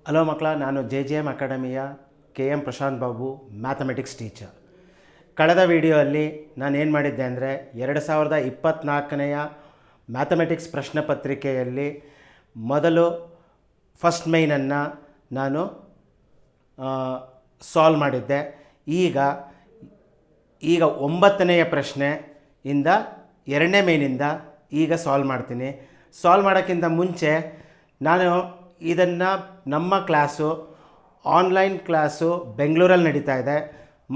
Hello ಮಕ್ಕಳ, ನಾನು JJM ಅಕಾಡೆಮಿಯ KM Prashanth Babu, mathematics teacher. ಕಳೆದ ವಿಡಿಯೋಲ್ಲಿ ನಾನು ಏನು ಮಾಡಿದ್ದೆ ಅಂದರೆ 2024ನೆಯ ಮ್ಯಾಥಮೆಟಿಕ್ಸ್ ಪ್ರಶ್ನೆ ಪತ್ರಿಕೆಯಲ್ಲಿ ಮೊದಲು ಫಸ್ಟ್ ಮೈನನ್ನು ನಾನು ಸಾಲ್ವ್ ಮಾಡಿದ್ದೆ. ಈಗ 9ನೆಯ ಪ್ರಶ್ನೆಯಿಂದ 2ನೇ ಮೈನಿಂದ ಈಗ ಸಾಲ್ವ್ ಮಾಡ್ತೀನಿ. ಸಾಲ್ವ್ ಮಾಡೋಕ್ಕಿಂತ ಮುಂಚೆ ನಾನು ಇದನ್ನು ನಮ್ಮ ಕ್ಲಾಸು ಆನ್ಲೈನ್ ಕ್ಲಾಸು ಬೆಂಗಳೂರಲ್ಲಿ ನಡೀತಾ ಇದೆ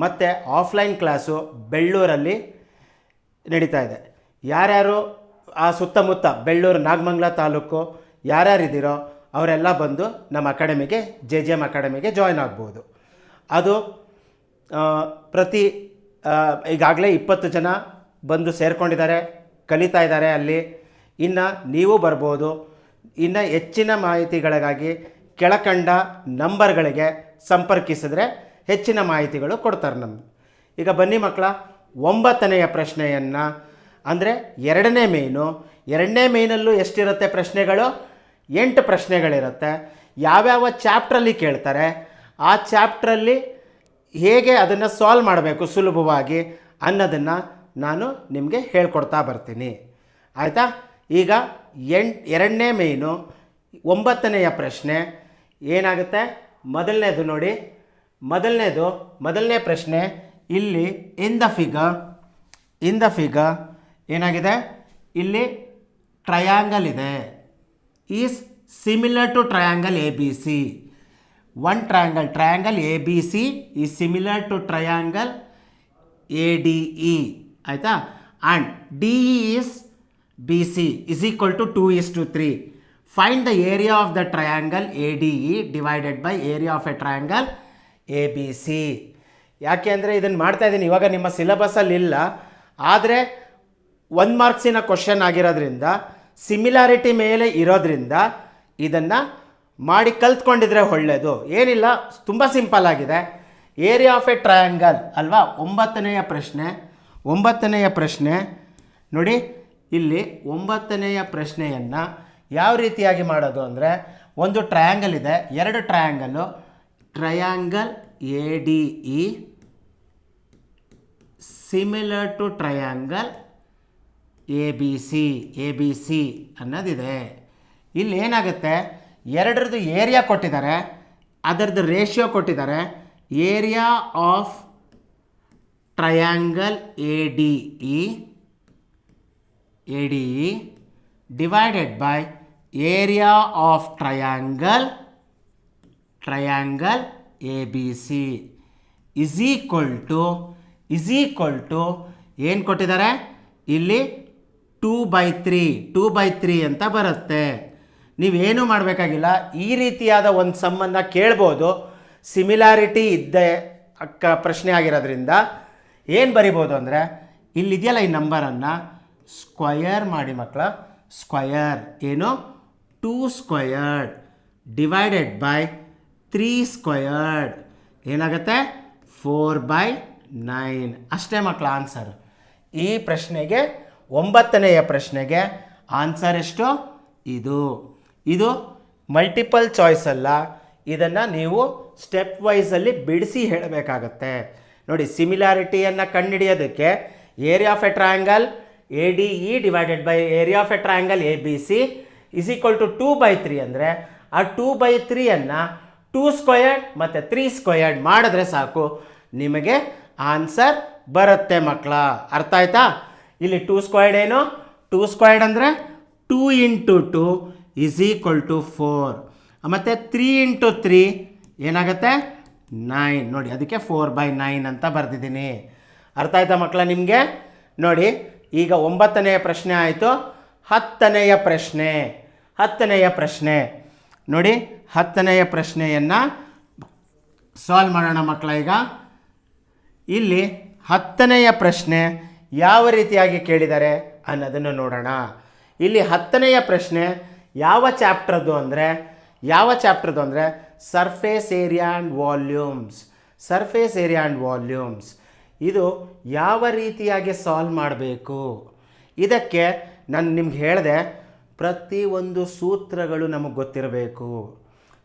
ಮತ್ತು ಆಫ್ಲೈನ್ ಕ್ಲಾಸು ಬೆಳ್ಳೂರಲ್ಲಿ ನಡೀತಾ ಇದೆ. ಯಾರ್ಯಾರು ಆ ಸುತ್ತಮುತ್ತ ಬೆಳ್ಳೂರು ನಾಗಮಂಗಲ ತಾಲೂಕು ಯಾರ್ಯಾರಿದ್ದೀರೋ ಅವರೆಲ್ಲ ಬಂದು ನಮ್ಮ ಅಕಾಡೆಮಿಗೆ JJM ಅಕಾಡೆಮಿಗೆ ಜಾಯ್ನ್ ಆಗ್ಬೋದು. ಅದು ಈಗಾಗಲೇ 20 ಜನ ಬಂದು ಸೇರಿಕೊಂಡಿದ್ದಾರೆ, ಕಲಿತಾ ಇದ್ದಾರೆ ಅಲ್ಲಿ. ಇನ್ನು ನೀವು ಬರ್ಬೋದು. ಇನ್ನು ಹೆಚ್ಚಿನ ಮಾಹಿತಿಗಳಿಗಾಗಿ ಕೆಳಕಂಡ ನಂಬರ್ಗಳಿಗೆ ಸಂಪರ್ಕಿಸಿದ್ರೆ ಹೆಚ್ಚಿನ ಮಾಹಿತಿಗಳು ಕೊಡ್ತಾರೆ ನಮ್ಗೆ. ಈಗ ಬನ್ನಿ ಮಕ್ಕಳ, 9ನೆಯ ಪ್ರಶ್ನೆಯನ್ನು ಅಂದರೆ 2ನೇ ಮೇಯ್ನು. 2ನೇ ಮೇಯ್ನಲ್ಲೂ ಎಷ್ಟಿರುತ್ತೆ ಪ್ರಶ್ನೆಗಳು? 8 ಪ್ರಶ್ನೆಗಳಿರುತ್ತೆ. ಯಾವ್ಯಾವ ಚಾಪ್ಟ್ರಲ್ಲಿ ಕೇಳ್ತಾರೆ, ಆ ಚಾಪ್ಟ್ರಲ್ಲಿ ಹೇಗೆ ಅದನ್ನು ಸಾಲ್ವ್ ಮಾಡಬೇಕು ಸುಲಭವಾಗಿ ಅನ್ನೋದನ್ನು ನಾನು ನಿಮಗೆ ಹೇಳ್ಕೊಡ್ತಾ ಬರ್ತೀನಿ. ಆಯಿತಾ? ಈಗ 2ನೇ ಮೇಯ್ನು 9ನೆಯ ಪ್ರಶ್ನೆ ಏನಾಗುತ್ತೆ? ಮೊದಲನೇದು ನೋಡಿ, ಮೊದಲನೇ ಪ್ರಶ್ನೆ ಇಲ್ಲಿ ಇನ್ ದ ಫಿಗರ್ ಏನಾಗಿದೆ? ಇಲ್ಲಿ ಟ್ರಯಾಂಗಲ್ ಇದೆ. Is similar to triangle ABC. One triangle ABC is similar to triangle ADE. ಆಯಿತಾ? And DE is BC is equal to 2:3. Find the area of the triangle ADE divided by area of a triangle ABC. ಯಾಕೆ ಅಂದರೆ ಇದನ್ನು ಮಾಡ್ತಾ ಇದ್ದೀನಿ ಇವಾಗ ನಿಮ್ಮ ಸಿಲೆಬಸಲ್ಲಿ ಇಲ್ಲ, ಆದರೆ 1 ಮಾರ್ಕ್ಸಿನ ಕ್ವಶನ್ ಆಗಿರೋದ್ರಿಂದ ಸಿಮಿಲಾರಿಟಿ ಮೇಲೆ ಇರೋದ್ರಿಂದ ಇದನ್ನು ಮಾಡಿ ಕಲ್ತ್ಕೊಂಡಿದ್ರೆ ಒಳ್ಳೆಯದು. ಏನಿಲ್ಲ, ತುಂಬ ಸಿಂಪಲ್ ಆಗಿದೆ. ಏರಿಯಾ ಆಫ್ ಎ ಟ್ರಯಾಂಗಲ್ ಅಲ್ವಾ? 9ನೆಯ ಪ್ರಶ್ನೆ ನೋಡಿ. ಇಲ್ಲಿ 9ನೆಯ ಪ್ರಶ್ನೆಯನ್ನು ಯಾವ ರೀತಿಯಾಗಿ ಮಾಡೋದು ಅಂದರೆ, ಒಂದು ಟ್ರಯಾಂಗಲ್ ಇದೆ, 2 ಟ್ರಯಾಂಗಲ್ಲು, triangle ADE similar to triangle ABC ಅನ್ನೋದಿದೆ. ಇಲ್ಲಿ ಏನಾಗುತ್ತೆ, 2ರದ್ದು ಏರಿಯಾ ಕೊಟ್ಟಿದ್ದಾರೆ, ಅದರದ್ದು ರೇಷಿಯೋ ಕೊಟ್ಟಿದ್ದಾರೆ. Area of triangle ADE divided by area of triangle ABC is equal to ಏನು ಕೊಟ್ಟಿದ್ದಾರೆ ಇಲ್ಲಿ? 2/3 ಅಂತ ಬರುತ್ತೆ. ನೀವೇನು ಮಾಡಬೇಕಾಗಿಲ್ಲ, ಈ ರೀತಿಯಾದ ಒಂದು ಸಮ್ಮನ್ನು ಕೇಳ್ಬೋದು. ಸಿಮಿಲಾರಿಟಿ ಇದ್ದೇ ಪ್ರಶ್ನೆ ಆಗಿರೋದ್ರಿಂದ ಏನು ಬರಿಬೋದು ಅಂದರೆ, ಇಲ್ಲಿದೆಯಲ್ಲ ಈ ನಂಬರನ್ನು ಸ್ಕ್ವಯರ್ ಮಾಡಿ ಮಕ್ಕಳ. ಸ್ಕ್ವಯರ್ ಏನು? 2² ಡಿವೈಡೆಡ್ ಬೈ 3² ಏನಾಗುತ್ತೆ? 4/9. ಅಷ್ಟೇ ಮಕ್ಕಳ ಆನ್ಸರ್. ಈ ಪ್ರಶ್ನೆಗೆ 9ನೆಯ ಪ್ರಶ್ನೆಗೆ ಆನ್ಸರ್ ಎಷ್ಟು? ಇದು ಮಲ್ಟಿಪಲ್ ಚಾಯ್ಸ್ ಅಲ್ಲ. ಇದನ್ನು ನೀವು ಸ್ಟೆಪ್ ವೈಸಲ್ಲಿ ಬಿಡಿಸಿ ಹೇಳಬೇಕಾಗತ್ತೆ. ನೋಡಿ, ಸಿಮಿಲಾರಿಟಿಯನ್ನು ಕಂಡುಹಿಡಿಯೋದಕ್ಕೆ area of a triangle ADE divided by area of a triangle ABC is equal to 2/3 ಅಂದರೆ ಆ 2/3ನ್ನು 2² ಮತ್ತು 3² ಮಾಡಿದ್ರೆ ಸಾಕು, ನಿಮಗೆ ಆನ್ಸರ್ ಬರುತ್ತೆ ಮಕ್ಕಳ. ಅರ್ಥ ಆಯ್ತಾ? ಇಲ್ಲಿ 2² ಏನು? 2² ಅಂದರೆ 2 × 2 ಇಸ್ ಈಕ್ವಲ್ ಟು 4 ಮತ್ತು 3 × 3 ಏನಾಗುತ್ತೆ? 9. ನೋಡಿ, ಅದಕ್ಕೆ 4/9 ಅಂತ ಬರೆದಿದ್ದೀನಿ. ಅರ್ಥ ಆಯ್ತಾ ಮಕ್ಕಳ ನಿಮಗೆ? ನೋಡಿ, ಈಗ 9ನೆಯ ಪ್ರಶ್ನೆ ಆಯಿತು. 10ನೆಯ ಪ್ರಶ್ನೆ ನೋಡಿ, 10ನೆಯ ಪ್ರಶ್ನೆಯನ್ನು ಸಾಲ್ವ್ ಮಾಡೋಣ ಮಕ್ಕಳ. ಈಗ ಇಲ್ಲಿ 10ನೆಯ ಪ್ರಶ್ನೆ ಯಾವ ರೀತಿಯಾಗಿ ಕೇಳಿದ್ದಾರೆ ಅನ್ನೋದನ್ನು ನೋಡೋಣ. ಇಲ್ಲಿ 10ನೆಯ ಪ್ರಶ್ನೆ ಯಾವ ಚಾಪ್ಟ್ರದ್ದು ಅಂದರೆ ಸರ್ಫೇಸ್ ಏರಿಯಾ ಆ್ಯಂಡ್ ವಾಲ್ಯೂಮ್ಸ್. ಇದು ಯಾವ ರೀತಿಯಾಗಿ ಸಾಲ್ವ್ ಮಾಡಬೇಕು, ಇದಕ್ಕೆ ನಾನು ನಿಮ್ಗೆ ಹೇಳಿದೆ, ಪ್ರತಿಯೊಂದು ಸೂತ್ರಗಳು ನಮಗೆ ಗೊತ್ತಿರಬೇಕು.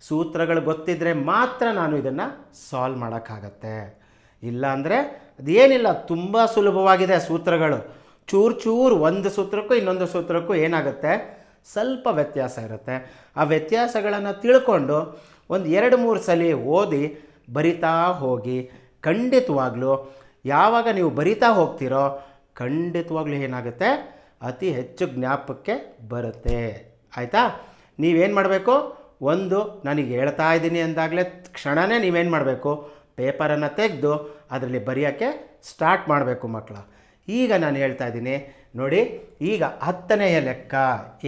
ಸೂತ್ರಗಳು ಗೊತ್ತಿದ್ದರೆ ಮಾತ್ರ ನಾನು ಇದನ್ನು ಸಾಲ್ವ್ ಮಾಡೋಕ್ಕಾಗತ್ತೆ. ಇಲ್ಲಾಂದರೆ ಅದೇನಿಲ್ಲ, ತುಂಬ ಸುಲಭವಾಗಿದೆ ಸೂತ್ರಗಳು. ಚೂರು ಒಂದು ಸೂತ್ರಕ್ಕೂ ಇನ್ನೊಂದು ಸೂತ್ರಕ್ಕೂ ಏನಾಗುತ್ತೆ, ಸ್ವಲ್ಪ ವ್ಯತ್ಯಾಸ ಇರುತ್ತೆ. ಆ ವ್ಯತ್ಯಾಸಗಳನ್ನು ತಿಳ್ಕೊಂಡು ಒಂದು 2-3 ಸಲ ಓದಿ ಬರಿತಾ ಹೋಗಿ. ಖಂಡಿತವಾಗ್ಲೂ ಯಾವಾಗ ನೀವು ಬರಿತಾ ಹೋಗ್ತೀರೋ ಖಂಡಿತವಾಗ್ಲೂ ಏನಾಗುತ್ತೆ, ಅತಿ ಹೆಚ್ಚು ಜ್ಞಾಪಕಕ್ಕೆ ಬರುತ್ತೆ. ಆಯಿತಾ? ನೀವೇನು ಮಾಡಬೇಕು, ಒಂದು ನನಗೆ ಹೇಳ್ತಾ ಇದ್ದೀನಿ ಅಂದಾಗಲೇ ಕ್ಷಣವೇ ನೀವೇನು ಮಾಡಬೇಕು, ಪೇಪರನ್ನು ತೆಗೆದು ಅದರಲ್ಲಿ ಬರೆಯೋಕ್ಕೆ ಸ್ಟಾರ್ಟ್ ಮಾಡಬೇಕು ಮಕ್ಕಳ. ಈಗ ನಾನು ಹೇಳ್ತಾ ಇದ್ದೀನಿ ನೋಡಿ. ಈಗ 10ನೆಯ ಲೆಕ್ಕ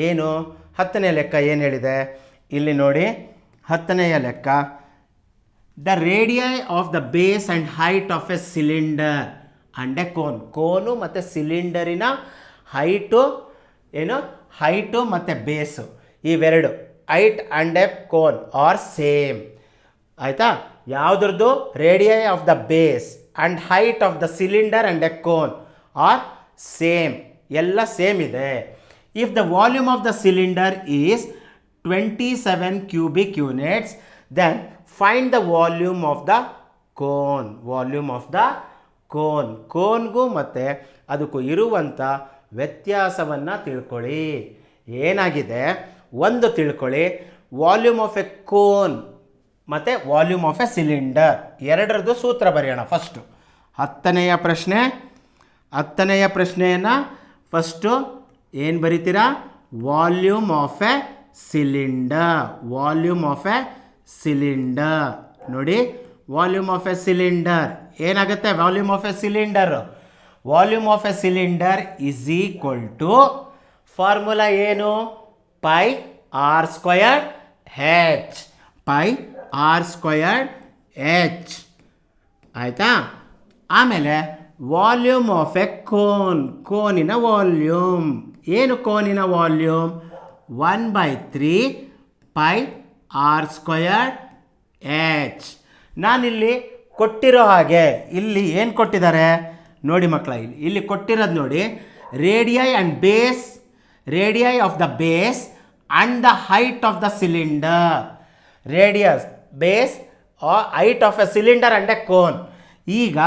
ಏನು, 10ನೆಯ ಲೆಕ್ಕ ಏನು ಹೇಳಿದೆ ಇಲ್ಲಿ ನೋಡಿ. 10ನೆಯ ಲೆಕ್ಕ, the radii of the base and height of a cylinder and a cone ಮತ್ತು ಸಿಲಿಂಡರಿನ ಹೈಟು ಏನು, ಹೈಟು ಮತ್ತು ಬೇಸು ಇವೆರಡು, height and a cone are same. ಆಯಿತಾ? ಯಾವುದ್ರದ್ದು, radii of the base and height of the cylinder and a cone are same, ಎಲ್ಲ same ಇದೆ. If the volume of the cylinder is 27 cubic units, then find the volume of the cone. Volume of the ಕೋನ್ಗೂ ಮತ್ತು ಅದಕ್ಕೂ ಇರುವಂಥ ವ್ಯತ್ಯಾಸವನ್ನು ತಿಳ್ಕೊಳ್ಳಿ. ಏನಾಗಿದೆ ಒಂದು ತಿಳ್ಕೊಳ್ಳಿ, ವಾಲ್ಯೂಮ್ ಆಫ್ ಎ ಕೋನ್ ಮತ್ತು ವಾಲ್ಯೂಮ್ ಆಫ್ ಎ ಸಿಲಿಂಡರ್ ಎರಡರದ್ದು ಸೂತ್ರ ಬರೆಯೋಣ ಫಸ್ಟು. 10ನೆಯ ಪ್ರಶ್ನೆಯನ್ನು ಫಸ್ಟು ಏನು ಬರಿತೀರಾ, volume of a cylinder. Volume of a cylinder ನೋಡಿ. ವಾಲ್ಯೂಮ್ ಆಫ್ ಎ ಸಿಲಿಂಡರ್ ಏನಾಗುತ್ತೆ, volume of a cylinder, volume of a cylinder is equal to formula ಏನು, pi r squared h. Pi r squared h. ಆಯಿತಾ? ಆಮೇಲೆ volume of a ಕೋನಿನ volume ಏನು, ಕೋನಿನ volume 1/3 pi r squared ಹೆಚ್. ನಾನಿಲ್ಲಿ ಕೊಟ್ಟಿರೋ ಹಾಗೆ ಇಲ್ಲಿ ಏನು ಕೊಟ್ಟಿದ್ದಾರೆ ನೋಡಿ ಮಕ್ಕಳ, ಇಲ್ಲಿ ಕೊಟ್ಟಿರೋದು ನೋಡಿ, radii and base, radii of the base and the height of the cylinder. Radius, base, height of a cylinder and a cone. ಈಗ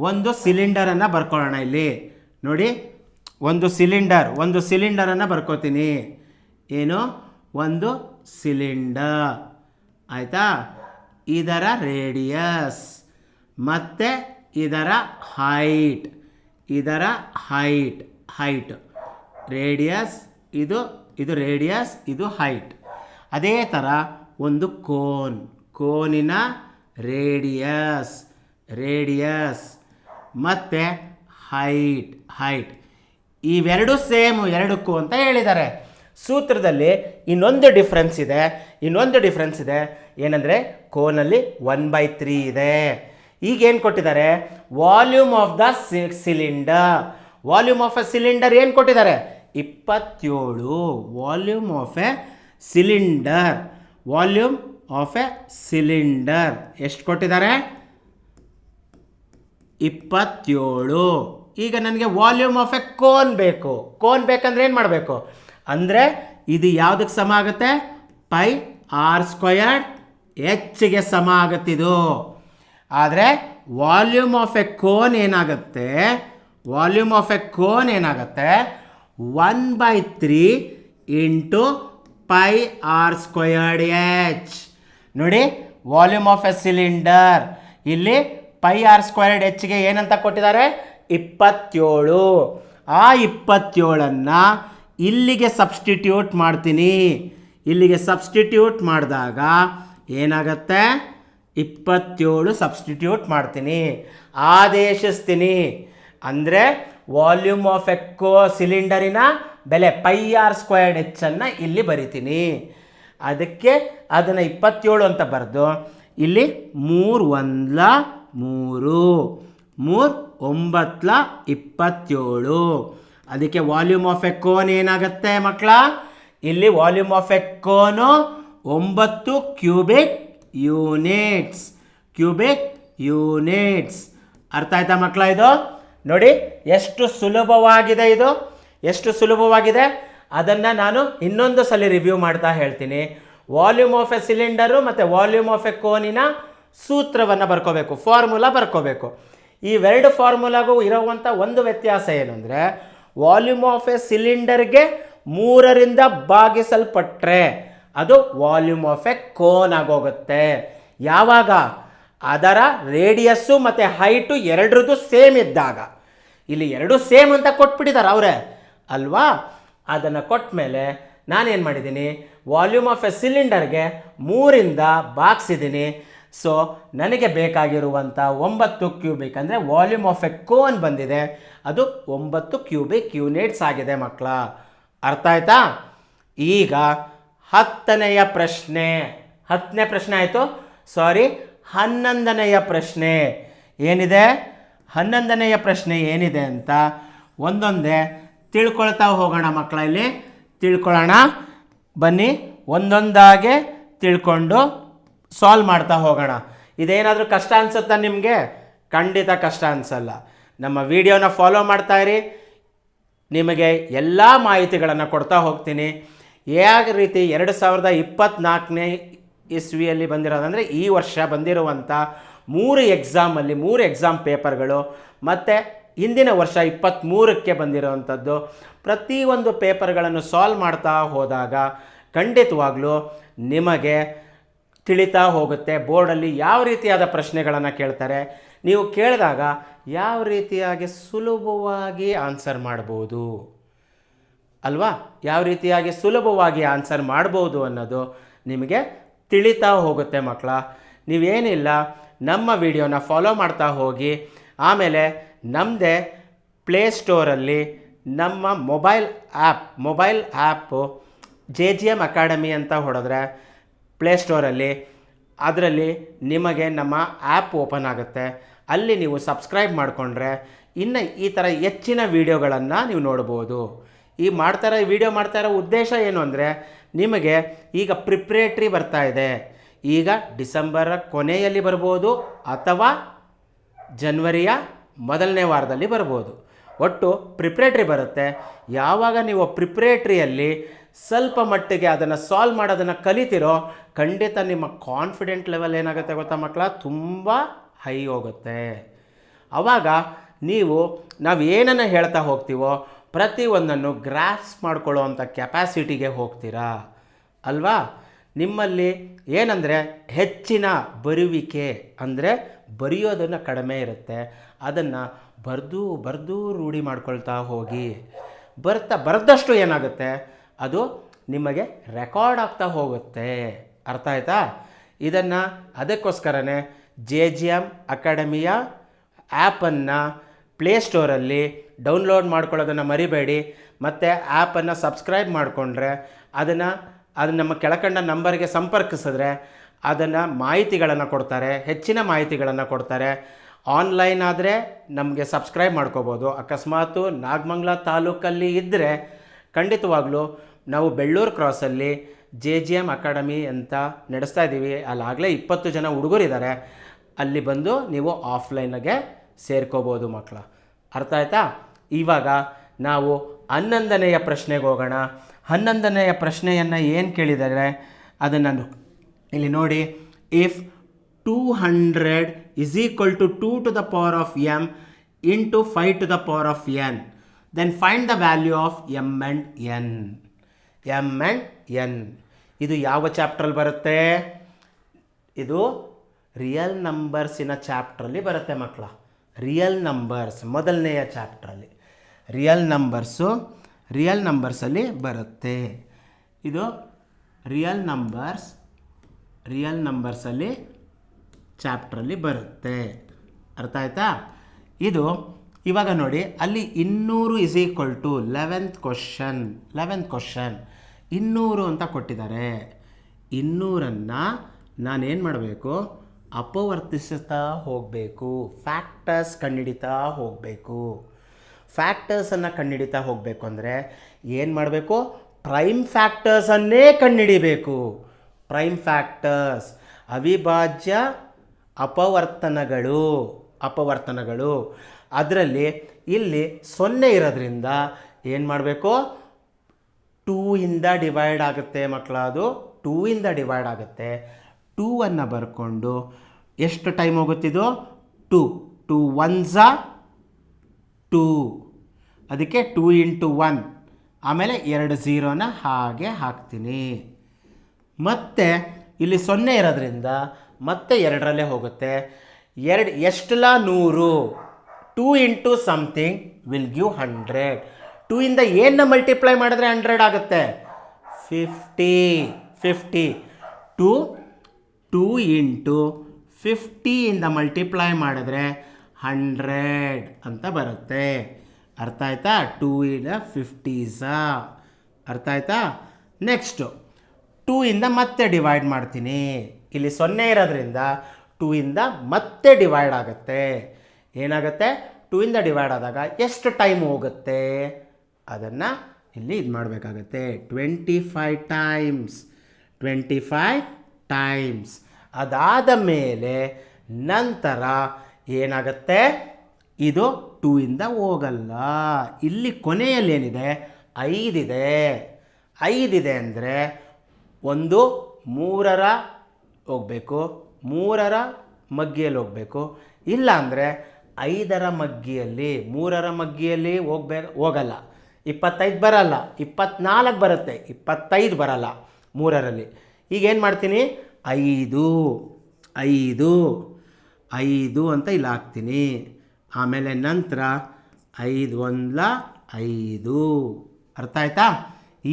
ಒಂದು ಸಿಲಿಂಡರನ್ನು ಬರ್ಕೊಳ್ಳೋಣ ಇಲ್ಲಿ ನೋಡಿ. ಒಂದು ಸಿಲಿಂಡರನ್ನು ಬರ್ಕೋತೀನಿ. ಏನು, ಒಂದು ಸಿಲಿಂಡರ್. ಆಯಿತಾ? ಇದರ ರೇಡಿಯಸ್ ಮತ್ತು ಇದರ ಹೈಟ್, ರೇಡಿಯಸ್, ಇದು ರೇಡಿಯಸ್, ಇದು ಹೈಟ್. ಅದೇ ಥರ ಒಂದು ಕೋನಿನ ರೇಡಿಯಸ್ ಮತ್ತು ಹೈಟ್ ಇವೆರಡು ಸೇಮು ಎರಡಕ್ಕೂ ಅಂತ ಹೇಳಿದ್ದಾರೆ. ಸೂತ್ರದಲ್ಲಿ ಇನ್ನೊಂದು ಡಿಫ್ರೆನ್ಸ್ ಇದೆ. ಏನಂದರೆ ಕೋನಲ್ಲಿ 1/3 ಇದೆ. ಈಗೇನು ಕೊಟ್ಟಿದ್ದಾರೆ, volume of the cylinder. Volume of a cylinder ಏನು ಕೊಟ್ಟಿದ್ದಾರೆ, 27. ವಾಲ್ಯೂಮ್ ಆಫ್ ಎ ಸಿಲಿಂಡರ್ ಎಷ್ಟು ಕೊಟ್ಟಿದ್ದಾರೆ, 27. ಈಗ ನನಗೆ ವಾಲ್ಯೂಮ್ ಆಫ್ ಎ ಕೋನ್ ಬೇಕಂದ್ರೆ ಏನು ಮಾಡಬೇಕು ಅಂದರೆ, ಇದು ಯಾವುದಕ್ಕೆ ಸಮ ಆಗುತ್ತೆ, ಪೈ ಆರ್ ಸ್ಕ್ವಯರ್ಡ್ ಹೆಚ್ಗೆ ಸಮ ಆಗುತ್ತಿದು. ಆದರೆ ವಾಲ್ಯೂಮ್ ಆಫ್ ಎ ಕೋನ್ ಏನಾಗುತ್ತೆ, 1/3 ಇಂಟು ಪೈ ಆರ್ ಸ್ಕ್ವಯರ್ಡ್ ಹೆಚ್. ನೋಡಿ, ವಾಲ್ಯೂಮ್ ಆಫ್ ಎ ಸಿಲಿಂಡರ್ ಇಲ್ಲಿ ಪೈ ಆರ್ ಸ್ಕ್ವಯರ್ಡ್ ಹೆಚ್ಗೆ ಏನಂತ ಕೊಟ್ಟಿದ್ದಾರೆ, 27. ಆ 27ಅನ್ನು ಇಲ್ಲಿಗೆ ಸಬ್ಸ್ಟಿಟ್ಯೂಟ್ ಮಾಡ್ತೀನಿ. ಇಲ್ಲಿಗೆ ಸಬ್ಸ್ಟಿಟ್ಯೂಟ್ ಮಾಡಿದಾಗ ಏನಾಗುತ್ತೆ, 27 ಸಬ್ಸ್ಟಿಟ್ಯೂಟ್ ಮಾಡ್ತೀನಿ, ಆದೇಶಿಸ್ತೀನಿ. ಅಂದರೆ ವಾಲ್ಯೂಮ್ ಆಫ್ ಎ ಸಿಲಿಂಡರಿನ ಬೆಲೆ ಪೈ ಆರ್ ಸ್ಕ್ವಯರ್ಡ್ ಹೆಚ್ಚನ್ನು ಇಲ್ಲಿ ಬರಿತೀನಿ. ಅದಕ್ಕೆ ಅದನ್ನು 27 ಅಂತ ಬರೆದು ಇಲ್ಲಿ 3 1 3 3 9 27. ಅದಕ್ಕೆ ವಾಲ್ಯೂಮ್ ಆಫ್ ಎ ಕೋನ್ ಏನಾಗುತ್ತೆ ಮಕ್ಕಳ, ಇಲ್ಲಿ volume of a cone 9 cubic units. ಅರ್ಥ ಆಯ್ತಾ ಮಕ್ಕಳ? ಇದು ನೋಡಿ ಎಷ್ಟು ಸುಲಭವಾಗಿದೆ. ಅದನ್ನು ನಾನು ಇನ್ನೊಂದು ಸಲ ರಿವ್ಯೂ ಮಾಡ್ತಾ ಹೇಳ್ತೀನಿ. ವಾಲ್ಯೂಮ್ ಆಫ್ ಎ ಸಿಲಿಂಡರು ಮತ್ತು ವಾಲ್ಯೂಮ್ ಆಫ್ ಎ ಕೋನಿನ ಸೂತ್ರವನ್ನು ಬರ್ಕೋಬೇಕು, ಫಾರ್ಮುಲಾ ಬರ್ಕೋಬೇಕು. ಇವೆರಡು ಫಾರ್ಮುಲಾಗೂ ಇರೋವಂಥ ಒಂದು ವ್ಯತ್ಯಾಸ ಏನು ಅಂದರೆ, ವಾಲ್ಯೂಮ್ ಆಫ್ ಎ ಸಿಲಿಂಡರ್ಗೆ 3ರಿಂದ ಭಾಗಿಸಲ್ಪಟ್ಟರೆ ಅದು ವಾಲ್ಯೂಮ್ ಆಫ್ ಎ ಕೋನ್ ಆಗೋಗುತ್ತೆ. ಯಾವಾಗ ಅದರ ರೇಡಿಯಸ್ಸು ಮತ್ತು ಹೈಟು ಎರಡರದ್ದು ಸೇಮ್ ಇದ್ದಾಗ. ಇಲ್ಲಿ ಎರಡು ಸೇಮ್ ಅಂತ ಕೊಟ್ಬಿಟ್ಟಿದ್ದಾರೆ ಅವರೇ ಅಲ್ವಾ. ಅದನ್ನು ಕೊಟ್ಟ ಮೇಲೆ ನಾನೇನು ಮಾಡಿದ್ದೀನಿ, ವಾಲ್ಯೂಮ್ ಆಫ್ ಎ ಸಿಲಿಂಡರ್ಗೆ 3ರಿಂದ ಭಾಗಿಸಿದ್ದೀನಿ. ಸೊ ನನಗೆ ಬೇಕಾಗಿರುವಂಥ 9 ಕ್ಯೂಬಿಕ್ ಅಂದರೆ ವಾಲ್ಯೂಮ್ ಆಫ್ ಎ ಕೋನ್ ಬಂದಿದೆ. ಅದು 9 ಕ್ಯೂಬಿಕ್ ಯೂನಿಟ್ಸ್ ಆಗಿದೆ ಮಕ್ಕಳ. ಅರ್ಥ ಆಯ್ತಾ? ಈಗ 10ನೇ ಪ್ರಶ್ನೆ ಆಯಿತು. 11ನೇ ಪ್ರಶ್ನೆ ಏನಿದೆ, 11ನೇ ಪ್ರಶ್ನೆ ಏನಿದೆ ಅಂತ ಒಂದೊಂದೇ ತಿಳ್ಕೊಳ್ತಾ ಹೋಗೋಣ ಮಕ್ಕಳ. ಇಲ್ಲಿ ತಿಳ್ಕೊಳ್ಳೋಣ ಬನ್ನಿ, ಒಂದೊಂದಾಗೆ ತಿಳ್ಕೊಂಡು ಸಾಲ್ವ್ ಮಾಡ್ತಾ ಹೋಗೋಣ. ಇದೇನಾದರೂ ಕಷ್ಟ ಅನಿಸುತ್ತಾ ನಿಮಗೆ? ಖಂಡಿತ ಕಷ್ಟ ಅನಿಸಲ್ಲ. ನಮ್ಮ ವಿಡಿಯೋನ ಫಾಲೋ ಮಾಡ್ತಾ ಇರಿ, ನಿಮಗೆ ಎಲ್ಲ ಮಾಹಿತಿಗಳನ್ನು ಕೊಡ್ತಾ ಹೋಗ್ತೀನಿ. ಯಾವ ರೀತಿ 2024ನೇ ಇಸ್ವಿಯಲ್ಲಿ ಬಂದಿರೋದಂದರೆ ಈ ವರ್ಷ ಬಂದಿರುವಂಥ 3 ಎಕ್ಸಾಮಲ್ಲಿ 3 ಎಕ್ಸಾಮ್ ಪೇಪರ್ಗಳು ಮತ್ತು ಹಿಂದಿನ ವರ್ಷ 23ಕ್ಕೆ ಬಂದಿರೋವಂಥದ್ದು, ಪ್ರತಿಯೊಂದು ಪೇಪರ್ಗಳನ್ನು ಸಾಲ್ವ್ ಮಾಡ್ತಾ ಹೋದಾಗ ಖಂಡಿತವಾಗ್ಲೂ ನಿಮಗೆ ತಿಳಿತಾ ಹೋಗುತ್ತೆ ಬೋರ್ಡಲ್ಲಿ ಯಾವ ರೀತಿಯಾದ ಪ್ರಶ್ನೆಗಳನ್ನು ಕೇಳ್ತಾರೆ. ನೀವು ಕೇಳಿದಾಗ ಯಾವ ರೀತಿಯಾಗಿ ಸುಲಭವಾಗಿ ಆನ್ಸರ್ ಮಾಡ್ಬೋದು ಅಲ್ವಾ, ಯಾವ ರೀತಿಯಾಗಿ ಸುಲಭವಾಗಿ ಆನ್ಸರ್ ಮಾಡ್ಬೋದು ಅನ್ನೋದು ನಿಮಗೆ ತಿಳಿತಾ ಹೋಗುತ್ತೆ ಮಕ್ಕಳ. ನೀವೇನಿಲ್ಲ, ನಮ್ಮ ವಿಡಿಯೋನ ಫಾಲೋ ಮಾಡ್ತಾ ಹೋಗಿ. ಆಮೇಲೆ ನಮ್ಮದೇ ಪ್ಲೇಸ್ಟೋರಲ್ಲಿ ನಮ್ಮ ಮೊಬೈಲ್ ಆ್ಯಪು JGM ಅಕಾಡೆಮಿ ಅಂತ ಹೊಡೆದ್ರೆ ಪ್ಲೇಸ್ಟೋರಲ್ಲಿ ಅದರಲ್ಲಿ ನಿಮಗೆ ನಮ್ಮ ಆ್ಯಪ್ ಓಪನ್ ಆಗುತ್ತೆ. ಅಲ್ಲಿ ನೀವು ಸಬ್ಸ್ಕ್ರೈಬ್ ಮಾಡಿಕೊಂಡ್ರೆ ಇನ್ನು ಈ ಥರ ಹೆಚ್ಚಿನ ವೀಡಿಯೋಗಳನ್ನು ನೀವು ನೋಡ್ಬೋದು. ಈ ವಿಡಿಯೋ ಮಾಡ್ತಾ ಇರೋ ಉದ್ದೇಶ ಏನು ಅಂದರೆ, ನಿಮಗೆ ಈಗ ಪ್ರಿಪ್ರೇಟ್ರಿ ಬರ್ತಾ ಇದೆ. ಈಗ ಡಿಸೆಂಬರ್ ಕೊನೆಯಲ್ಲಿ ಬರ್ಬೋದು ಅಥವಾ ಜನವರಿಯ ಮೊದಲನೇ ವಾರದಲ್ಲಿ ಬರ್ಬೋದು. ಒಟ್ಟು ಪ್ರಿಪ್ರೇಟ್ರಿ ಬರುತ್ತೆ. ಯಾವಾಗ ನೀವು ಪ್ರಿಪ್ರೇಟ್ರಿಯಲ್ಲಿ ಸ್ವಲ್ಪ ಮಟ್ಟಿಗೆ ಅದನ್ನು ಸಾಲ್ವ್ ಮಾಡೋದನ್ನು ಕಲಿತಿರೋ, ಖಂಡಿತ ನಿಮ್ಮ ಕಾನ್ಫಿಡೆಂಟ್ ಲೆವೆಲ್ ಏನಾಗುತ್ತೆ ಗೊತ್ತಾ ಮಕ್ಕಳ, ತುಂಬ ಹೈ ಹೋಗುತ್ತೆ. ಆವಾಗ ನಾವು ಏನನ್ನು ಹೇಳ್ತಾ ಹೋಗ್ತೀವೋ ಪ್ರತಿಯೊಂದನ್ನು ಗ್ರಾಸ್ ಮಾಡ್ಕೊಳ್ಳೋ ಅಂಥ ಕೆಪಾಸಿಟಿಗೆ ಹೋಗ್ತೀರಾ ಅಲ್ವಾ. ನಿಮ್ಮಲ್ಲಿ ಏನಂದರೆ ಹೆಚ್ಚಿನ ಬರುವಿಕೆ ಅಂದರೆ ಬರೆಯೋದನ್ನು ಕಡಿಮೆ ಇರುತ್ತೆ. ಅದನ್ನು ಬರೆದು ರೂಢಿ ಮಾಡ್ಕೊಳ್ತಾ ಹೋಗಿ. ಬರೆದಷ್ಟು ಏನಾಗುತ್ತೆ, ಅದು ನಿಮಗೆ ರೆಕಾರ್ಡ್ ಆಗ್ತಾ ಹೋಗುತ್ತೆ. ಅರ್ಥ ಆಯ್ತಾ? ಅದಕ್ಕೋಸ್ಕರನೇ JGM ಅಕಾಡೆಮಿಯ ಆ್ಯಪನ್ನು ಪ್ಲೇಸ್ಟೋರಲ್ಲಿ ಡೌನ್ಲೋಡ್ ಮಾಡ್ಕೊಳ್ಳೋದನ್ನು ಮರಿಬೇಡಿ. ಮತ್ತು ಆ್ಯಪನ್ನು ಸಬ್ಸ್ಕ್ರೈಬ್ ಮಾಡಿಕೊಂಡ್ರೆ ಅದು ನಮ್ಮ ಕೆಳಕಂಡ ನಂಬರ್ಗೆ ಸಂಪರ್ಕಿಸಿದ್ರೆ ಅದನ್ನು ಮಾಹಿತಿಗಳನ್ನು ಕೊಡ್ತಾರೆ, ಹೆಚ್ಚಿನ ಮಾಹಿತಿಗಳನ್ನು ಕೊಡ್ತಾರೆ. ಆನ್ಲೈನ್ ಆದರೆ ನಮಗೆ ಸಬ್ಸ್ಕ್ರೈಬ್ ಮಾಡ್ಕೋಬೋದು. ಅಕಸ್ಮಾತು ನಾಗಮಂಗಲ ತಾಲೂಕಲ್ಲಿ ಇದ್ದರೆ ಖಂಡಿತವಾಗ್ಲೂ ನಾವು ಬೆಳ್ಳೂರು ಕ್ರಾಸಲ್ಲಿ JGM ಅಕಾಡೆಮಿ ಅಂತ ನಡೆಸ್ತಾ ಇದ್ದೀವಿ. ಅಲ್ಲಾಗಲೇ 20 ಜನ ಹುಡುಗರಿದ್ದಾರೆ. ಅಲ್ಲಿ ಬಂದು ನೀವು ಆಫ್ಲೈನ್ಗೆ ಸೇರ್ಕೋಬೋದು ಮಕ್ಕಳ. ಅರ್ಥ ಆಯ್ತಾ? ಇವಾಗ ನಾವು 11ನೇ ಪ್ರಶ್ನೆಗೆ ಹೋಗೋಣ. 11ನೇ ಪ್ರಶ್ನೆಯನ್ನು ಏನು ಕೇಳಿದರೆ ಅದನ್ನು ಇಲ್ಲಿ ನೋಡಿ. If 200 is equal to 2 to the power of m into 5 to the power of n, then find the value of m and n. ಇದು ಯಾವ ಚಾಪ್ಟ್ರಲ್ಲಿ ಬರುತ್ತೆ? ಇದು ರಿಯಲ್ ನಂಬರ್ಸಿನ ಚಾಪ್ಟ್ರಲ್ಲಿ ಬರುತ್ತೆ ಮಕ್ಕಳ. ರಿಯಲ್ ನಂಬರ್ಸ್ ಮೊದಲನೆಯ ಚಾಪ್ಟ್ರಲ್ಲಿ ರಿಯಲ್ ನಂಬರ್ಸಲ್ಲಿ ಬರುತ್ತೆ. ಇದು ರಿಯಲ್ ನಂಬರ್ಸಲ್ಲಿ ಚಾಪ್ಟ್ರಲ್ಲಿ ಬರುತ್ತೆ. ಅರ್ಥ ಆಯ್ತಾ? ಇದು ಇವಾಗ ನೋಡಿ, ಅಲ್ಲಿ 200 is equal to 11th question 200 ಅಂತ ಕೊಟ್ಟಿದ್ದಾರೆ. 200ನ್ನು ನಾನೇನು ಮಾಡಬೇಕು? ಅಪವರ್ತಿಸ್ತಾ ಹೋಗಬೇಕು. ಫ್ಯಾಕ್ಟರ್ಸ್ ಕಂಡುಹಿಡಿತಾ ಹೋಗಬೇಕು. ಫ್ಯಾಕ್ಟರ್ಸನ್ನು ಕಂಡುಹಿಡಿತಾ ಹೋಗಬೇಕು ಅಂದರೆ ಏನು ಮಾಡಬೇಕು? ಪ್ರೈಮ್ ಫ್ಯಾಕ್ಟರ್ಸನ್ನೇ ಕಂಡುಹಿಡಿಬೇಕು. ಪ್ರೈಮ್ ಫ್ಯಾಕ್ಟರ್ಸ್ ಅವಿಭಾಜ್ಯ ಅಪವರ್ತನಗಳು. ಅದರಲ್ಲಿ ಇಲ್ಲಿ 0 ಇರೋದ್ರಿಂದ ಏನು ಮಾಡಬೇಕು? 2 ಇಂದ ಡಿವೈಡ್ ಆಗುತ್ತೆ ಮಕ್ಕಳ. ಅದು 2 ಇಂದ ಡಿವೈಡ್ ಆಗುತ್ತೆ. 2 ಬರ್ಕೊಂಡು ಎಷ್ಟು ಟೈಮ್ ಹೋಗುತ್ತಿದ್ದು 2 1s 2, ಅದಕ್ಕೆ 2 × 1, ಆಮೇಲೆ 2 0ನ ಹಾಗೆ ಹಾಕ್ತೀನಿ. ಮತ್ತೆ ಇಲ್ಲಿ 0 ಇರೋದ್ರಿಂದ ಮತ್ತೆ 2ರಲ್ಲೇ ಹೋಗುತ್ತೆ. ಎಷ್ಟಲ್ಲ 100, 2 × ಸಮಥಿಂಗ್ ವಿಲ್ ಗಿವ್ 100. 2 ಇಂದ ಏನನ್ನ ಮಲ್ಟಿಪ್ಲೈ ಮಾಡಿದ್ರೆ 100 ಆಗುತ್ತೆ? 50. 2 × 50 ಇಂದ ಮಲ್ಟಿಪ್ಲೈ ಮಾಡಿದ್ರೆ 100 ಅಂತ ಬರುತ್ತೆ. ಅರ್ಥ ಆಯ್ತಾ? 2 × 50s. ಅರ್ಥ ಆಯ್ತಾ? ನೆಕ್ಸ್ಟು 2 ಇಂದ ಮತ್ತೆ ಡಿವೈಡ್ ಮಾಡ್ತೀನಿ. ಇಲ್ಲಿ 0 ಇರೋದ್ರಿಂದ 2 ಇಂದ ಮತ್ತೆ ಡಿವೈಡ್ ಆಗುತ್ತೆ. ಏನಾಗುತ್ತೆ? 2 ಇಂದ ಡಿವೈಡ್ ಆದಾಗ ಎಷ್ಟು ಟೈಮ್ ಹೋಗುತ್ತೆ ಅದನ್ನು ಇಲ್ಲಿ ಇದು ಮಾಡಬೇಕಾಗತ್ತೆ. 25 ಟೈಮ್ಸ್. ಅದಾದ ಮೇಲೆ ನಂತರ ಏನಾಗುತ್ತೆ? ಇದು 2 ಇಂದ ಹೋಗಲ್ಲ. ಇಲ್ಲಿ ಕೊನೆಯಲ್ಲಿ ಏನಿದೆ? 5 ಇದೆ ಅಂದರೆ ಒಂದು 3ರ ಹೋಗಬೇಕು, 3ರ ಮಗ್ಗಿಯಲ್ಲಿ ಹೋಗಬೇಕು. ಇಲ್ಲ ಅಂದರೆ 5ರ ಮಗ್ಗಿಯಲ್ಲಿ, 3ರ ಮಗ್ಗಿಯಲ್ಲಿ ಹೋಗಲ್ಲ. 25 ಬರಲ್ಲ, 24 ಬರುತ್ತೆ, 25 ಬರಲ್ಲ 3ರಲ್ಲಿ. ಈಗೇನು ಮಾಡ್ತೀನಿ? 5 ಅಂತ ಇಲ್ಲಿ ಹಾಕ್ತೀನಿ. ಆಮೇಲೆ ನಂತರ 5 1 5. ಅರ್ಥ ಆಯ್ತಾ?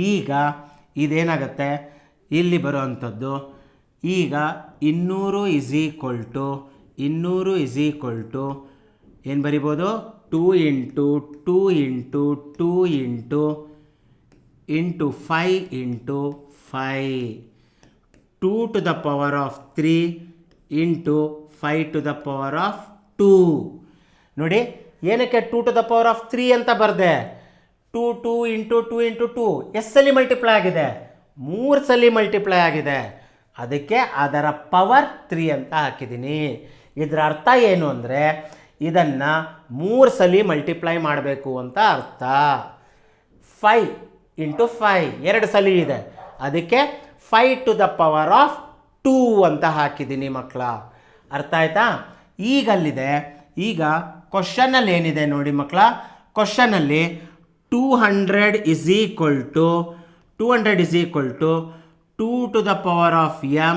ಈಗ ಇದೇನಾಗುತ್ತೆ? ಇಲ್ಲಿ ಬರುವಂಥದ್ದು ಈಗ 200 ಏನು ಬರಿಬೋದು? 2 × 2 × 2 × 5 × 5, 2 to the power of 3 × 5 to the power of 2. ನೋಡಿ, ಏನಕ್ಕೆ 2 to the power of 3 ಅಂತ ಬರೆದೆ? 2 × 2 × 2 ಎಷ್ಟಲ್ಲಿ ಮಲ್ಟಿಪ್ಲೈ ಆಗಿದೆ? 3 ಸಲ ಮಲ್ಟಿಪ್ಲೈ ಆಗಿದೆ. ಅದಕ್ಕೆ ಅದರ ಪವರ್ 3 ಅಂತ ಹಾಕಿದ್ದೀನಿ. ಇದರ ಅರ್ಥ ಏನು ಅಂದರೆ ಇದನ್ನು 3 ಸಲ ಮಲ್ಟಿಪ್ಲೈ ಮಾಡಬೇಕು ಅಂತ ಅರ್ಥ. 5 × 5 2 ಸಲ ಇದೆ, ಅದಕ್ಕೆ 5 to the power of 2 ಅಂತ ಹಾಕಿದ್ದೀನಿ ಮಕ್ಕಳ. ಅರ್ಥ ಆಯ್ತಾ? ಈಗಲ್ಲಿದೆ. ಈಗ ಕ್ವಶನಲ್ಲಿ ಏನಿದೆ ನೋಡಿ ಮಕ್ಕಳ, ಕ್ವಶನಲ್ಲಿ 200 = 2 to the power of m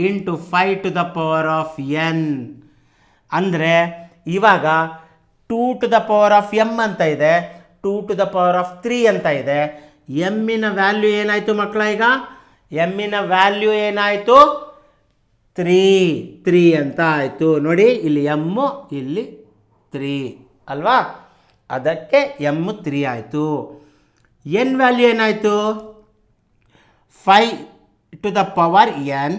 × 5 to the power of n. ಅಂದರೆ ಇವಾಗ 2 to the power of m ಅಂತ ಇದೆ, 2 to the power of 3 ಅಂತ ಇದೆ. ಎಮ್ಮಿನ ವ್ಯಾಲ್ಯೂ ಏನಾಯಿತು ಮಕ್ಕಳ? ಈಗ ಎಮ್ಮಿನ ವ್ಯಾಲ್ಯೂ ಏನಾಯಿತು? 3 ಅಂತ ಆಯಿತು. ನೋಡಿ, ಇಲ್ಲಿ ಎಮ್ಮು, ಇಲ್ಲಿ 3 ಅಲ್ವಾ? ಅದಕ್ಕೆ ಎಮ್ 3 ಆಯಿತು. ಎನ್ ವ್ಯಾಲ್ಯೂ ಏನಾಯಿತು? 5 to the power n,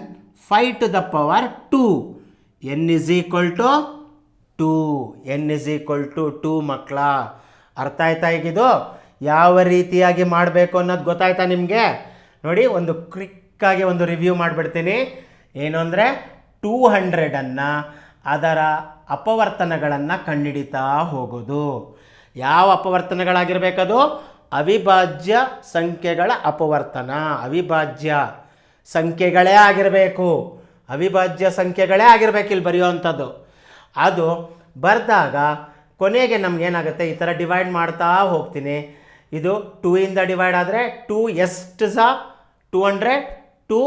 5 to the power 2. n = 2 ಮಕ್ಕಳ. ಅರ್ಥ ಆಯ್ತಾ? ಈಗಿದು ಯಾವ ರೀತಿಯಾಗಿ ಮಾಡಬೇಕು ಅನ್ನೋದು ಗೊತ್ತಾಯ್ತಾ ನಿಮಗೆ? ನೋಡಿ, ಒಂದು ಕ್ವಿಕ್ಕಾಗಿ ಒಂದು ರಿವ್ಯೂ ಮಾಡಿಬಿಡ್ತೀನಿ. ಏನು ಅಂದರೆ 200 ಅದರ ಅಪವರ್ತನಗಳನ್ನು ಕಂಡುಹಿಡಿತಾ ಹೋಗೋದು. ಯಾವ ಅಪವರ್ತನಗಳಾಗಿರಬೇಕದು? ಅವಿಭಾಜ್ಯ ಸಂಖ್ಯೆಗಳ ಅಪವರ್ತನ. ಅವಿಭಾಜ್ಯ ಸಂಖ್ಯೆಗಳೇ ಆಗಿರಬೇಕು. ಇಲ್ಲಿ ಬರೆಯುವಂಥದ್ದು. ಅದು ಬರೆದಾಗ ಕೊನೆಗೆ ನಮಗೇನಾಗುತ್ತೆ? ಈ ಥರ ಡಿವೈಡ್ ಮಾಡ್ತಾ ಹೋಗ್ತೀನಿ. ಇದು 2 ಇಂದ ಡಿವೈಡ್ ಆದರೆ 2 ಎಷ್ಟು 200, 2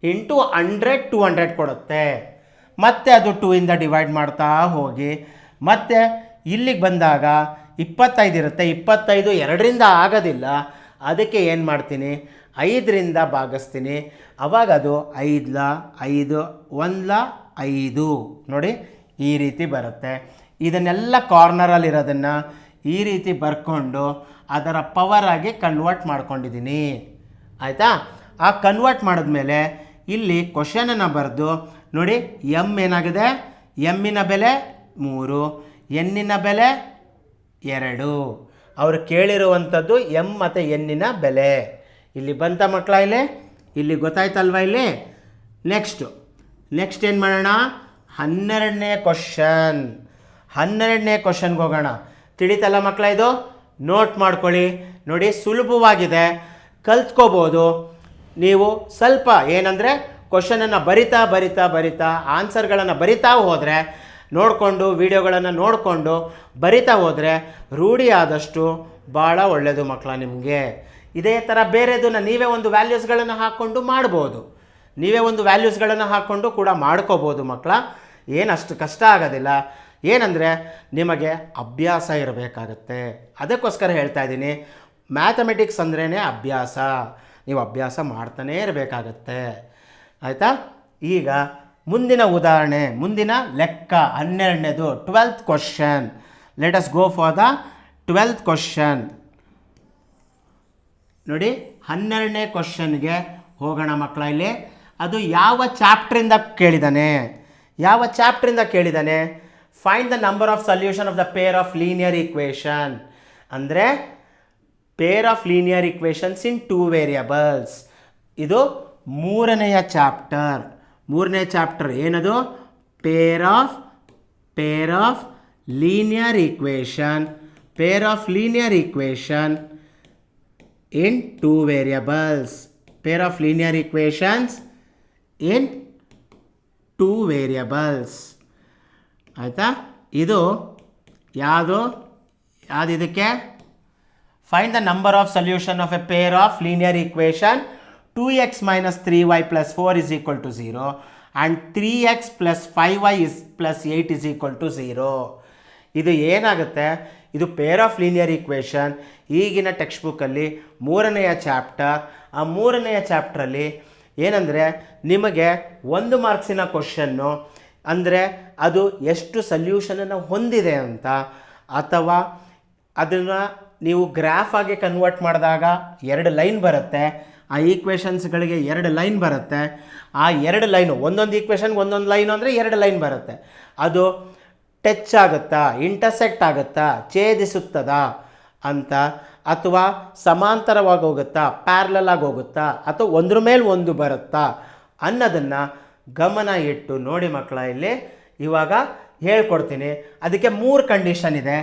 × 100 200 ಕೊಡುತ್ತೆ. ಮತ್ತೆ ಅದು 2 ಇಂದ ಡಿವೈಡ್ ಮಾಡ್ತಾ ಹೋಗಿ ಮತ್ತೆ ಇಲ್ಲಿಗೆ ಬಂದಾಗ 25 ಇರುತ್ತೆ. 25 2ರಿಂದ ಆಗೋದಿಲ್ಲ. ಅದಕ್ಕೆ ಏನು ಮಾಡ್ತೀನಿ? 5ರಿಂದ ಭಾಗಿಸ್ತೀನಿ. ಅವಾಗ ಅದು 5 5 1 5. ನೋಡಿ, ಈ ರೀತಿ ಬರುತ್ತೆ. ಇದನ್ನೆಲ್ಲ ಕಾರ್ನರಲ್ಲಿರೋದನ್ನು ಈ ರೀತಿ ಬರ್ಕೊಂಡು ಅದರ ಪವರಾಗಿ ಕನ್ವರ್ಟ್ ಮಾಡ್ಕೊಂಡಿದ್ದೀನಿ. ಆಯಿತಾ? ಆ ಕನ್ವರ್ಟ್ ಮಾಡಿದ್ಮೇಲೆ ಇಲ್ಲಿ ಕ್ವಶನನ್ನು ಬರೆದು ನೋಡಿ, ಎಮ್ ಏನಾಗಿದೆ? ಎಮ್ಮಿನ ಬೆಲೆ 3, ಎನ್ನಿನ ಬೆಲೆ 2. ಅವರು ಕೇಳಿರುವಂಥದ್ದು ಎಮ್ ಮತ್ತು ಎನ್ನಿನ ಬೆಲೆ. ಇಲ್ಲಿ ಬಂತ ಮಕ್ಕಳ? ಇಲ್ಲಿ ಗೊತ್ತಾಯ್ತಲ್ವ? ಇಲ್ಲಿ ನೆಕ್ಸ್ಟ್ ಏನು ಮಾಡೋಣ? 12ನೇ ಕ್ವಶನ್ಗೆ ಹೋಗೋಣ. ತಿಳಿತಲ್ಲ ಮಕ್ಕಳ? ಇದು ನೋಟ್ ಮಾಡ್ಕೊಳ್ಳಿ. ನೋಡಿ, ಸುಲಭವಾಗಿದೆ, ಕಲ್ತ್ಕೋಬೋದು. ನೀವು ಸ್ವಲ್ಪ ಏನಂದರೆ ಕ್ವಶನನ್ನು ಬರಿತಾ ಆನ್ಸರ್ಗಳನ್ನು ಬರಿತಾ ಹೋದರೆ, ನೋಡಿಕೊಂಡು ವಿಡಿಯೋಗಳನ್ನು ನೋಡಿಕೊಂಡು ಬರಿತಾ ಹೋದರೆ ರೂಢಿ ಆದಷ್ಟು ಭಾಳ ಒಳ್ಳೆಯದು ಮಕ್ಕಳ ನಿಮಗೆ. ಇದೇ ಥರ ಬೇರೆದನ್ನು ನೀವೇ ಒಂದು ವ್ಯಾಲ್ಯೂಸ್ಗಳನ್ನು ಹಾಕ್ಕೊಂಡು ಮಾಡ್ಬೋದು, ನೀವೇ ಒಂದು ವ್ಯಾಲ್ಯೂಸ್ಗಳನ್ನು ಹಾಕ್ಕೊಂಡು ಕೂಡ ಮಾಡ್ಕೋಬೋದು ಮಕ್ಕಳ. ಏನಷ್ಟು ಕಷ್ಟ ಆಗೋದಿಲ್ಲ. ಏನಂದರೆ ನಿಮಗೆ ಅಭ್ಯಾಸ ಇರಬೇಕಾಗತ್ತೆ. ಅದಕ್ಕೋಸ್ಕರ ಹೇಳ್ತಾ ಇದ್ದೀನಿ, ಮ್ಯಾಥಮೆಟಿಕ್ಸ್ ಅಂದ್ರೇ ಅಭ್ಯಾಸ. ನೀವು ಅಭ್ಯಾಸ ಮಾಡ್ತಾನೇ ಇರಬೇಕಾಗತ್ತೆ, ಆಯಿತಾ. ಈಗ ಮುಂದಿನ ಉದಾಹರಣೆ, ಮುಂದಿನ ಲೆಕ್ಕ 12ನೇದು 12th question. Let us go for the 12th question. ನೋಡಿ 12ನೇ ಕ್ವಶನ್ಗೆ ಹೋಗೋಣ ಮಕ್ಕಳ. ಇಲ್ಲಿ ಅದು ಯಾವ ಚಾಪ್ಟ್ರಿಂದ ಕೇಳಿದ್ದಾನೆ? Find the number of solution of the pair of linear equation. ಅಂದರೆ pair of linear equations in 2 variables. ಇದು ಮೂರನೇ ಚಾಪ್ಟರ್ ಏನದು? Pair of linear equation in 2 variables. Pair of linear equations in 2 variables. ಆಯಿತಾ. ಇದು ಯಾವುದಿದಕ್ಕೆ? Find the number of solution of a pair of linear equation 2x minus 3y plus 4 is equal to 0 and 3x plus 5y plus 8 is equal to 0. ಇದು ಏನಾಗುತ್ತೆ? ಇದು peer of linear equation. ಈಗಿನ text ಬುಕ್ಕಲ್ಲಿ 3ನೇ chapter. ಆ 3ನೇ ಚಾಪ್ಟ್ರಲ್ಲಿ ಏನಂದರೆ ನಿಮಗೆ 1 ಮಾರ್ಕ್ಸಿನ ಕ್ವಶನ್ನು, ಅಂದರೆ ಅದು ಎಷ್ಟು ಸೊಲ್ಯೂಷನನ್ನು ಹೊಂದಿದೆ ಅಂತ, ಅಥವಾ ಅದನ್ನು ನೀವು ಗ್ರಾಫ್ ಆಗಿ ಕನ್ವರ್ಟ್ ಮಾಡಿದಾಗ 2 ಲೈನ್ ಬರುತ್ತೆ. ಆ ಈಕ್ವೇಷನ್ಸ್ಗಳಿಗೆ 2 ಲೈನ್ ಬರುತ್ತೆ. ಆ 2 ಲೈನು, ಒಂದೊಂದು ಈಕ್ವೇಷನ್ಗೆ ಒಂದೊಂದು ಲೈನು ಅಂದರೆ 2 ಲೈನ್ ಬರುತ್ತೆ. ಅದು ಟಚ್ ಆಗುತ್ತಾ, ಇಂಟರ್ಸೆಕ್ಟ್ ಆಗುತ್ತಾ, ಛೇದಿಸುತ್ತದಾ ಅಂತ, ಅಥವಾ ಸಮಾಂತರವಾಗಿ ಹೋಗುತ್ತಾ, ಪ್ಯಾರಲಲ್ ಆಗಿ ಹೋಗುತ್ತಾ, ಅಥವಾ ಒಂದ್ರ ಮೇಲೆ ಒಂದು ಬರುತ್ತಾ ಅನ್ನೋದನ್ನು ಗಮನ ಇಟ್ಟು ನೋಡಿ ಮಕ್ಕಳ. ಇಲ್ಲಿ ಇವಾಗ ಹೇಳ್ಕೊಡ್ತೀನಿ. ಅದಕ್ಕೆ 3 ಕಂಡೀಷನ್ ಇದೆ.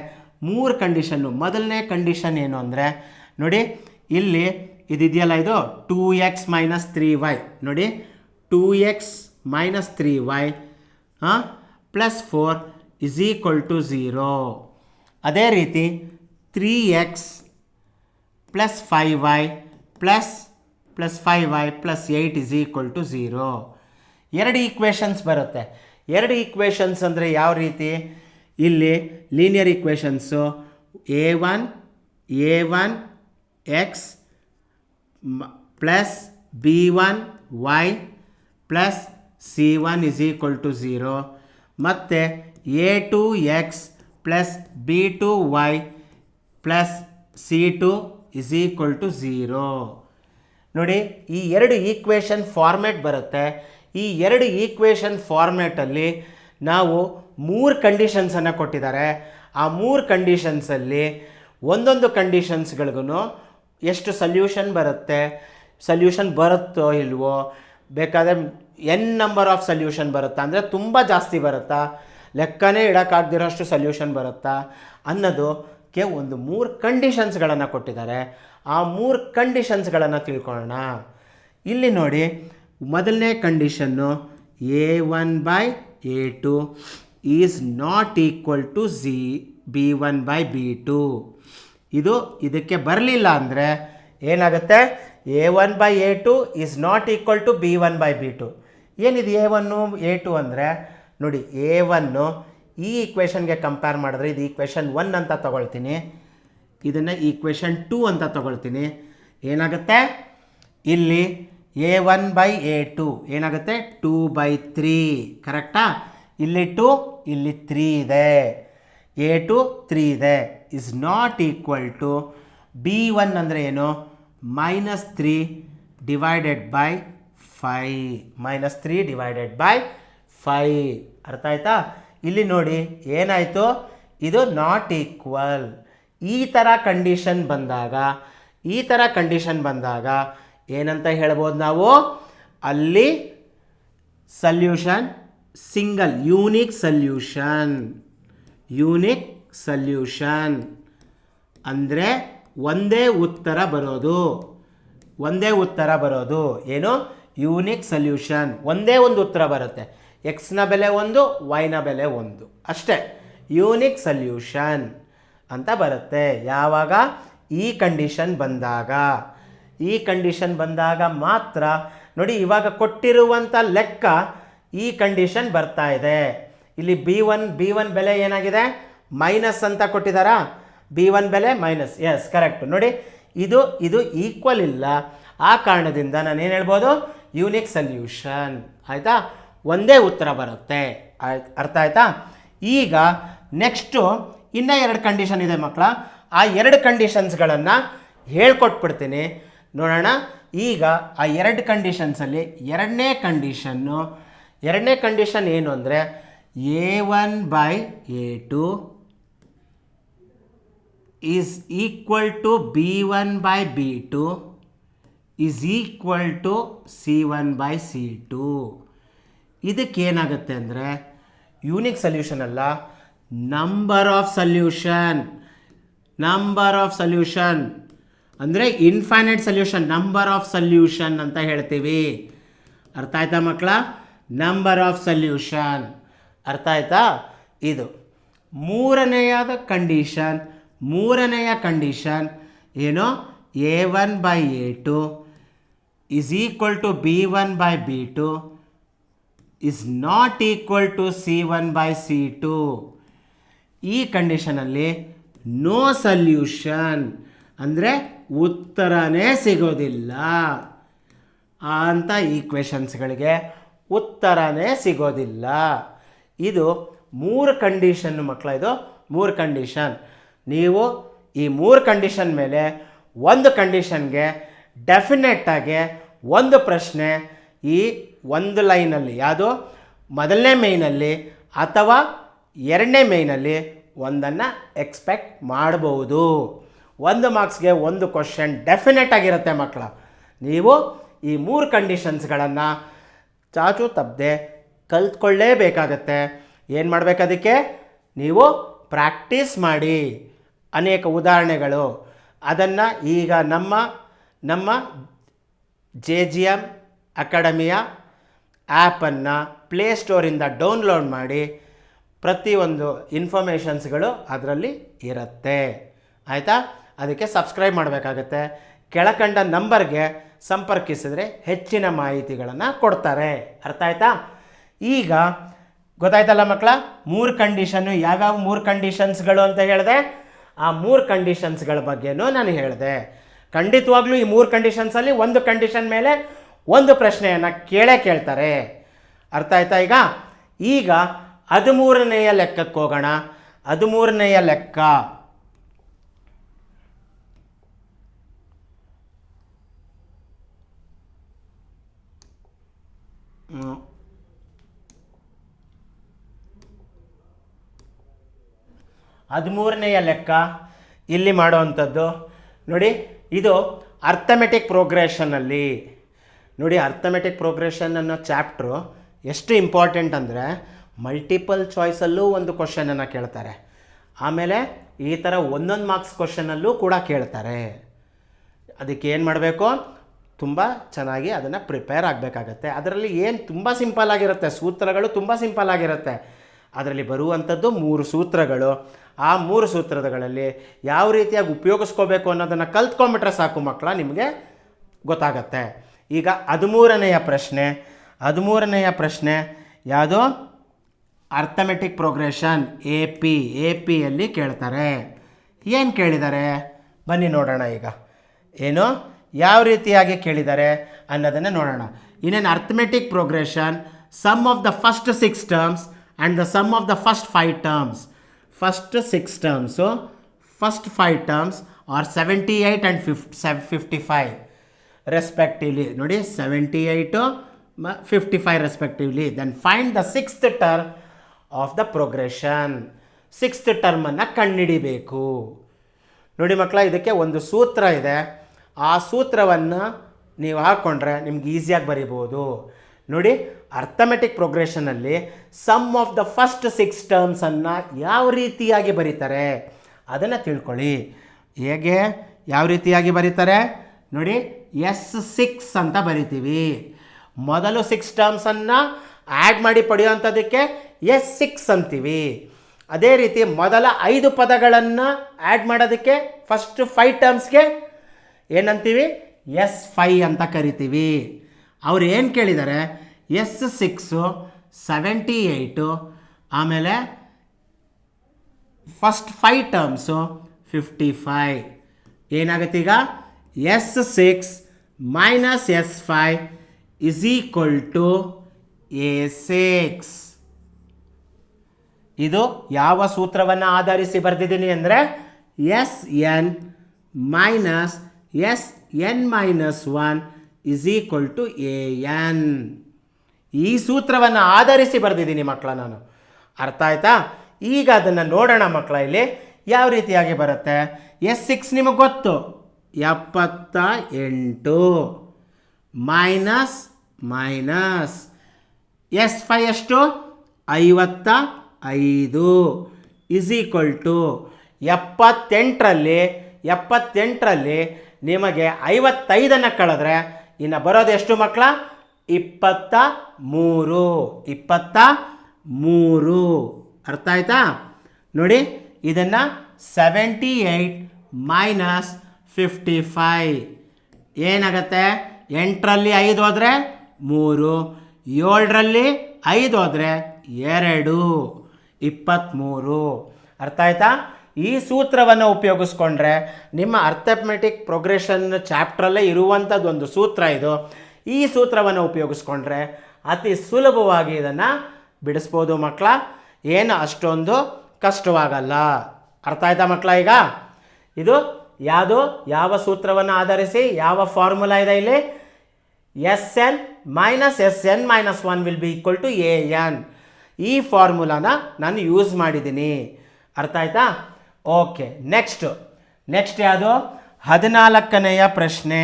3 ಕಂಡೀಷನ್ನು. ಮೊದಲನೇ ಕಂಡೀಷನ್ ಏನು ಅಂದರೆ ನೋಡಿ, ಇಲ್ಲಿ ಇದೆಯಲ್ಲ, ಇದು 2x minus 3y. ನೋಡಿ 2x minus 3y plus 4 is equal to 0. ಅದೇ ರೀತಿ 3x plus 5y plus 5y plus 8 is equal to 0. 2 equations ಬರುತ್ತೆ. 2 ಈಕ್ವೇಷನ್ಸ್ ಅಂದರೆ ಯಾವ ರೀತಿ? ಇಲ್ಲಿ linear equations a1x plus b1y plus c1 is equal to 0 ಮತ್ತು a2x plus b2y plus c2 is equal to 0. ನೋಡಿ, ಈ 2 ಈಕ್ವೇಷನ್ ಫಾರ್ಮ್ಯಾಟ್ ಬರುತ್ತೆ. ಈ 2 ಈಕ್ವೇಷನ್ ಫಾರ್ಮ್ಯಾಟಲ್ಲಿ ನಾವು 3 ಕಂಡೀಷನ್ಸನ್ನು ಕೊಟ್ಟಿದ್ದಾರೆ. ಆ 3 ಕಂಡೀಷನ್ಸಲ್ಲಿ ಒಂದೊಂದು ಕಂಡೀಷನ್ಸ್ಗಳಿಗೂ ಎಷ್ಟು ಸೊಲ್ಯೂಷನ್ ಬರುತ್ತೋ ಇಲ್ವೋ, ಬೇಕಾದರೆ n ನಂಬರ್ ಆಫ್ ಸೊಲ್ಯೂಷನ್ ಬರುತ್ತಾ, ಅಂದರೆ ತುಂಬ ಜಾಸ್ತಿ ಬರುತ್ತಾ, ಲೆಕ್ಕನೇ ಇಡೋಕ್ಕಾಗದಿರೋಷ್ಟು ಸೊಲ್ಯೂಷನ್ ಬರುತ್ತಾ ಅನ್ನೋದಕ್ಕೆ ಒಂದು 3 ಕಂಡೀಷನ್ಸ್ಗಳನ್ನು ಕೊಟ್ಟಿದ್ದಾರೆ. ಆ 3 ಕಂಡೀಷನ್ಸ್ಗಳನ್ನು ತಿಳ್ಕೊಳ್ಳೋಣ. ಇಲ್ಲಿ ನೋಡಿ, ಮೊದಲನೇ condition a1/a2 is not equal to b1/b2. ಇದಕ್ಕೆ ಬರಲಿಲ್ಲ ಅಂದರೆ ಏನಾಗುತ್ತೆ? a1/a2 is not equal to b1/b2. ಏನಿದು a1 a2 ಅಂದರೆ ನೋಡಿ, a1 ಈ ಈಕ್ವೇಷನ್ಗೆ ಕಂಪೇರ್ ಮಾಡಿದ್ರೆ ಇದು ಈಕ್ವೇಷನ್ 1 ಅಂತ ತಗೊಳ್ತೀನಿ, ಇದನ್ನು ಈಕ್ವೇಷನ್ 2 ಅಂತ ತಗೊಳ್ತೀನಿ. ಏನಾಗುತ್ತೆ? ಇಲ್ಲಿ a1/a2 ಏನಾಗುತ್ತೆ? 2/3. ಕರೆಕ್ಟಾ? ಇಲ್ಲಿ 2, ಇಲ್ಲಿ 3 ಇದೆ. a2 3 ಇದೆ. Is not equal to b1 ಅಂದರೆ ಏನು? -3 ಡಿವೈಡೆಡ್ ಬೈ 5. ಅರ್ಥ ಆಯ್ತಾ? ಇಲ್ಲಿ ನೋಡಿ ಏನಾಯಿತು? ಇದು ನಾಟ್ ಈಕ್ವಲ್. ಈ ಥರ ಕಂಡೀಷನ್ ಬಂದಾಗ ಏನಂತ ಹೇಳ್ಬೋದು ನಾವು? ಅಲ್ಲಿ ಸಲ್ಯೂಷನ್ ಸಿಂಗಲ್, ಯೂನಿಕ್ ಸಲ್ಯೂಷನ್ ಅಂದರೆ ಒಂದೇ ಉತ್ತರ ಬರೋದು. ಒಂದೇ ಉತ್ತರ ಬರೋದು. ಏನು? Unique solution. ಒಂದೇ ಒಂದು ಉತ್ತರ ಬರುತ್ತೆ. ಎಕ್ಸ್ನ ಬೆಲೆ 1, ವೈನ ಬೆಲೆ 1 ಅಷ್ಟೇ. ಯೂನಿಕ್ ಸೊಲ್ಯೂಷನ್ ಅಂತ ಬರುತ್ತೆ. ಯಾವಾಗ? ಈ ಕಂಡೀಷನ್ ಬಂದಾಗ. ಈ ಕಂಡೀಷನ್ ಬಂದಾಗ ಮಾತ್ರ. ನೋಡಿ, ಇವಾಗ ಕೊಟ್ಟಿರುವಂಥ ಲೆಕ್ಕ ಈ ಕಂಡೀಷನ್ ಬರ್ತಾ ಇದೆ. ಇಲ್ಲಿ ಬಿ ಒನ್ ಬೆಲೆ ಏನಾಗಿದೆ? ಮೈನಸ್ ಅಂತ ಕೊಟ್ಟಿದ್ದಾರಾ? B1 ಬೆಲೆ ಮೈನಸ್. S, correct. ನೋಡಿ, ಇದು ಈಕ್ವಲ್ ಇಲ್ಲ. ಆ ಕಾರಣದಿಂದ ನಾನು ಏನು ಹೇಳ್ಬೋದು? Unique solution. ಆಯಿತಾ? ಒಂದೇ ಉತ್ತರ ಬರುತ್ತೆ. ಅರ್ಥ ಆಯ್ತಾ? ಈಗ ನೆಕ್ಸ್ಟು ಇನ್ನೂ 2 ಕಂಡೀಷನ್ ಇದೆ ಮಕ್ಕಳ. ಆ 2 ಕಂಡೀಷನ್ಸ್ಗಳನ್ನು ಹೇಳ್ಕೊಟ್ಬಿಡ್ತೀನಿ, ನೋಡೋಣ. ಈಗ ಆ 2 ಕಂಡೀಷನ್ಸಲ್ಲಿ ಎರಡನೇ ಕಂಡೀಷನ್ ಏನು ಅಂದರೆ A1/A2 is equal to B1/B2 is equal to C1/C2. ಇದಕ್ಕೇನಾಗುತ್ತೆ ಅಂದರೆ ಯೂನಿಕ್ ಸೊಲ್ಯೂಷನ್ ಅಲ್ಲ, ನಂಬರ್ ಆಫ್ ಸೊಲ್ಯೂಷನ್ ಅಂದರೆ infinite solution, number of solution ಅಂತ ಹೇಳ್ತೀವಿ. ಅರ್ಥ ಆಯ್ತಾ ಮಕ್ಕಳ? Number of solution. ಅರ್ಥ ಆಯ್ತಾ? ಇದು ಮೂರನೆಯ ಕಂಡೀಷನ್ ಏನು? A1/A2 is equal to B1/B2 is not equal to C1/C2. ಈ ಕಂಡೀಷನಲ್ಲಿ ನೋ ಸೊಲ್ಯೂಷನ್ ಅಂದರೆ ಉತ್ತರನೇ ಸಿಗೋದಿಲ್ಲ ಅಂತ ಈಕ್ವೇಷನ್ಸ್ಗಳಿಗೆ ಉತ್ತರನೇ ಸಿಗೋದಿಲ್ಲ. ಇದು 3 ಕಂಡೀಷನ್ ಮಕ್ಕಳ. ಇದು 3 ಕಂಡೀಷನ್. ನೀವು ಈ 3 ಕಂಡೀಷನ್ ಮೇಲೆ ಒಂದು ಕಂಡೀಷನ್ಗೆ ಡೆಫಿನೆಟ್ಟಾಗಿ ಒಂದು ಪ್ರಶ್ನೆ ಈ ಒಂದು ಲೈನಲ್ಲಿ, ಯಾವುದು? ಮೊದಲನೇ ಮೇಯ್ನಲ್ಲಿ ಅಥವಾ ಎರಡನೇ ಮೇಯ್ನಲ್ಲಿ ಒಂದನ್ನು ಎಕ್ಸ್ಪೆಕ್ಟ್ ಮಾಡ್ಬೋದು. 1 ಮಾರ್ಕ್ಸ್ಗೆ 1 ಕ್ವಶನ್ ಡೆಫಿನೆಟ್ ಆಗಿರುತ್ತೆ ಮಕ್ಕಳ. ನೀವು ಈ 3 ಕಂಡೀಷನ್ಸ್ಗಳನ್ನು ಚಾಚು ತಪ್ಪದೆ ಕಲ್ತ್ಕೊಳ್ಳೇಬೇಕಾಗತ್ತೆ. ಏನು ಮಾಡಬೇಕು? ಅದಕ್ಕೆ ನೀವು ಪ್ರಾಕ್ಟೀಸ್ ಮಾಡಿ. ಅನೇಕ ಉದಾಹರಣೆಗಳು ಅದನ್ನು ಈಗ ನಮ್ಮ JGM ಅಕಾಡೆಮಿಯ ಆ್ಯಪನ್ನು ಪ್ಲೇಸ್ಟೋರಿಂದ ಡೌನ್ಲೋಡ್ ಮಾಡಿ. ಪ್ರತಿಯೊಂದು ಇನ್ಫಾರ್ಮೇಷನ್ಸ್ಗಳು ಅದರಲ್ಲಿ ಇರುತ್ತೆ. ಆಯಿತಾ? ಅದಕ್ಕೆ ಸಬ್ಸ್ಕ್ರೈಬ್ ಮಾಡಬೇಕಾಗತ್ತೆ. ಕೆಳಕಂಡ ನಂಬರ್ಗೆ ಸಂಪರ್ಕಿಸಿದರೆ ಹೆಚ್ಚಿನ ಮಾಹಿತಿಗಳನ್ನು ಕೊಡ್ತಾರೆ. ಅರ್ಥ ಆಯ್ತಾ? ಈಗ ಗೊತ್ತಾಯ್ತಲ್ಲ ಮಕ್ಕಳ? 3 ಕಂಡೀಷನ್ನು. ಯಾವ್ಯಾವ 3 ಕಂಡೀಷನ್ಸ್ಗಳು ಅಂತ ಹೇಳಿದೆ? ಆ 3 ಕಂಡೀಷನ್ಸ್ಗಳ ಬಗ್ಗೆನೂ ನಾನು ಹೇಳಿದೆ. ಖಂಡಿತವಾಗ್ಲೂ ಈ 3 ಕಂಡೀಷನ್ಸಲ್ಲಿ ಒಂದು ಕಂಡೀಷನ್ ಮೇಲೆ ಒಂದು ಪ್ರಶ್ನೆಯನ್ನು ಕೇಳ್ತಾರೆ. ಅರ್ಥ ಆಯ್ತಾ? ಈಗ 13ನೆಯ ಲೆಕ್ಕಕ್ಕೆ ಹೋಗೋಣ. 13ನೆಯ ಲೆಕ್ಕ ಇಲ್ಲಿ ಮಾಡುವಂಥದ್ದು ನೋಡಿ. ಇದು ಅರ್ಥಮೆಟಿಕ್ ಪ್ರೋಗ್ರೆಷನಲ್ಲಿ ನೋಡಿ. ಅರ್ಥಮೆಟಿಕ್ ಪ್ರೋಗ್ರೆಷನ್ ಅನ್ನೋ ಚಾಪ್ಟ್ರು ಎಷ್ಟು ಇಂಪಾರ್ಟೆಂಟ್ ಅಂದರೆ ಮಲ್ಟಿಪಲ್ ಚಾಯ್ಸಲ್ಲೂ ಒಂದು ಕ್ವಶನನ್ನು ಕೇಳ್ತಾರೆ. ಆಮೇಲೆ ಈ ಥರ 1 ಮಾರ್ಕ್ಸ್ ಕ್ವಶನಲ್ಲೂ ಕೂಡ ಕೇಳ್ತಾರೆ. ಅದಕ್ಕೆ ಏನು ಮಾಡಬೇಕು? ತುಂಬ ಚೆನ್ನಾಗಿ ಅದನ್ನು ಪ್ರಿಪೇರ್ ಆಗಬೇಕಾಗತ್ತೆ. ಅದರಲ್ಲಿ ಏನು ತುಂಬ ಸಿಂಪಲ್ ಆಗಿರುತ್ತೆ, ಸೂತ್ರಗಳು ತುಂಬ ಸಿಂಪಲ್ ಆಗಿರುತ್ತೆ. ಅದರಲ್ಲಿ ಬರುವಂಥದ್ದು 3 ಸೂತ್ರಗಳು. ಆ 3 ಸೂತ್ರಗಳಲ್ಲಿ ಯಾವ ರೀತಿಯಾಗಿ ಉಪಯೋಗಿಸ್ಕೋಬೇಕು ಅನ್ನೋದನ್ನು ಕಲ್ತ್ಕೊಂಡ್ಬಿಟ್ರೆ ಸಾಕು ಮಕ್ಕಳ, ನಿಮಗೆ ಗೊತ್ತಾಗತ್ತೆ. ಈಗ 13ನೆಯ ಪ್ರಶ್ನೆ ಯಾವುದು? ಅರ್ಥಮೆಟಿಕ್ ಪ್ರೋಗ್ರೆಷನ್ ಎ ಪಿಯಲ್ಲಿ ಕೇಳ್ತಾರೆ. ಏನು ಕೇಳಿದ್ದಾರೆ ಬನ್ನಿ ನೋಡೋಣ. ಈಗ ಏನು ಯಾವ ರೀತಿಯಾಗಿ ಕೇಳಿದ್ದಾರೆ ಅನ್ನೋದನ್ನು ನೋಡೋಣ. ಇನ್ನೇನು arithmetic progression, sum of the first 6 terms and the sum of the first 5 terms. First 6 terms, first 5 terms are 78 and 55 respectively. ನೋಡಿ, 78 55 respectively. Then find the 6th term of the progression. 6th ಟರ್ಮನ್ನು ಕಂಡುಹಿಡಿಬೇಕು. ನೋಡಿ ಮಕ್ಕಳ, ಇದಕ್ಕೆ ಒಂದು ಸೂತ್ರ ಇದೆ. ಆ ಸೂತ್ರವನ್ನು ನೀವು ಹಾಕ್ಕೊಂಡ್ರೆ ನಿಮ್ಗೆ ಈಸಿಯಾಗಿ ಬರಿಬೋದು. ನೋಡಿ, ಅರ್ಥಮೆಟಿಕ್ ಪ್ರೋಗ್ರೆಷನಲ್ಲಿ ಸಮ್ ಆಫ್ ದ ಫಸ್ಟ್ 6 ಟರ್ಮ್ಸನ್ನು ಯಾವ ರೀತಿಯಾಗಿ ಬರೀತಾರೆ ಅದನ್ನು ತಿಳ್ಕೊಳ್ಳಿ. ಹೇಗೆ ಯಾವ ರೀತಿಯಾಗಿ ಬರೀತಾರೆ? ನೋಡಿ S6 ಅಂತ ಬರಿತೀವಿ. ಮೊದಲು 6 ಟರ್ಮ್ಸನ್ನು ಆ್ಯಡ್ ಮಾಡಿ ಪಡೆಯುವಂಥದ್ದಕ್ಕೆ S6 ಅಂತೀವಿ. ಅದೇ ರೀತಿ ಮೊದಲ 5 ಪದಗಳನ್ನು ಆ್ಯಡ್ ಮಾಡೋದಕ್ಕೆ ಫಸ್ಟ್ 5 ಟರ್ಮ್ಸ್ಗೆ ಏನಂತೀವಿ S5 ಅಂತ ಕರಿತೀವಿ. ಅವ್ರು ಏನು ಕೇಳಿದ್ದಾರೆ S6 78, ಆಮೇಲೆ ಫಸ್ಟ್ 5 ಟರ್ಮ್ಸು 55. ಏನಾಗುತ್ತೆ ಈಗ S6 minus S5 is equal to A6. ಇದು ಯಾವ ಸೂತ್ರವನ್ನು ಆಧರಿಸಿ ಬರೆದಿದ್ದೀನಿ ಅಂದರೆ Sn minus Sn-1 is equal to An. ಈ ಸೂತ್ರವನ್ನು ಆಧರಿಸಿ ಬರೆದಿದ್ದೀನಿ ಮಕ್ಕಳ ನಾನು. ಅರ್ಥ ಆಯ್ತಾ? ಈಗ ಅದನ್ನು ನೋಡೋಣ ಮಕ್ಕಳ. ಇಲ್ಲಿ ಯಾವ ರೀತಿಯಾಗಿ ಬರುತ್ತೆ. S6 ನಿಮಗೆ ಗೊತ್ತು 78 ಮೈನಸ್ S5 ಎಷ್ಟು 55 ಇಸ್ ಈಕ್ವಲ್ ಟು 78ರಲ್ಲಿ ನಿಮಗೆ 55 ಕಳೆದ್ರೆ ಇನ್ನು ಬರೋದು ಎಷ್ಟು ಮಕ್ಕಳ 23. ಅರ್ಥ ಆಯ್ತಾ? ನೋಡಿ ಇದನ್ನು 78 ಮೈನಸ್ 55 ಏನಾಗುತ್ತೆ. 8ರಲ್ಲಿ 5 ಹೋದರೆ 3, 7ರಲ್ಲಿ 5 ಹೋದರೆ 2, 23. ಅರ್ಥ ಆಯ್ತಾ? ಈ ಸೂತ್ರವನ್ನು ಉಪಯೋಗಿಸ್ಕೊಂಡ್ರೆ ನಿಮ್ಮ ಅರ್ಥಮೆಟಿಕ್ ಪ್ರೋಗ್ರೆಷನ್ ಚಾಪ್ಟ್ರಲ್ಲೇ ಇರುವಂಥದ್ದು ಒಂದು ಸೂತ್ರ ಇದು. ಈ ಸೂತ್ರವನ್ನು ಉಪಯೋಗಿಸ್ಕೊಂಡ್ರೆ ಅತಿ ಸುಲಭವಾಗಿ ಇದನ್ನು ಬಿಡಿಸ್ಬೋದು ಮಕ್ಕಳ. ಏನು ಅಷ್ಟೊಂದು ಕಷ್ಟವಾಗಲ್ಲ. ಅರ್ಥ ಆಯ್ತಾ ಮಕ್ಕಳ? ಈಗ ಇದು ಯಾವ ಸೂತ್ರವನ್ನು ಆಧರಿಸಿ ಯಾವ ಫಾರ್ಮುಲಾ ಇದೆ ಇಲ್ಲಿ Sn minus Sn-1 will be equal to An. ಈ ಫಾರ್ಮುಲಾನ ನಾನು ಯೂಸ್ ಮಾಡಿದ್ದೀನಿ. ಅರ್ಥ ಆಯ್ತಾ? ಓಕೆ, ನೆಕ್ಸ್ಟ್ ಯಾವುದು 14ನೆಯ ಪ್ರಶ್ನೆ.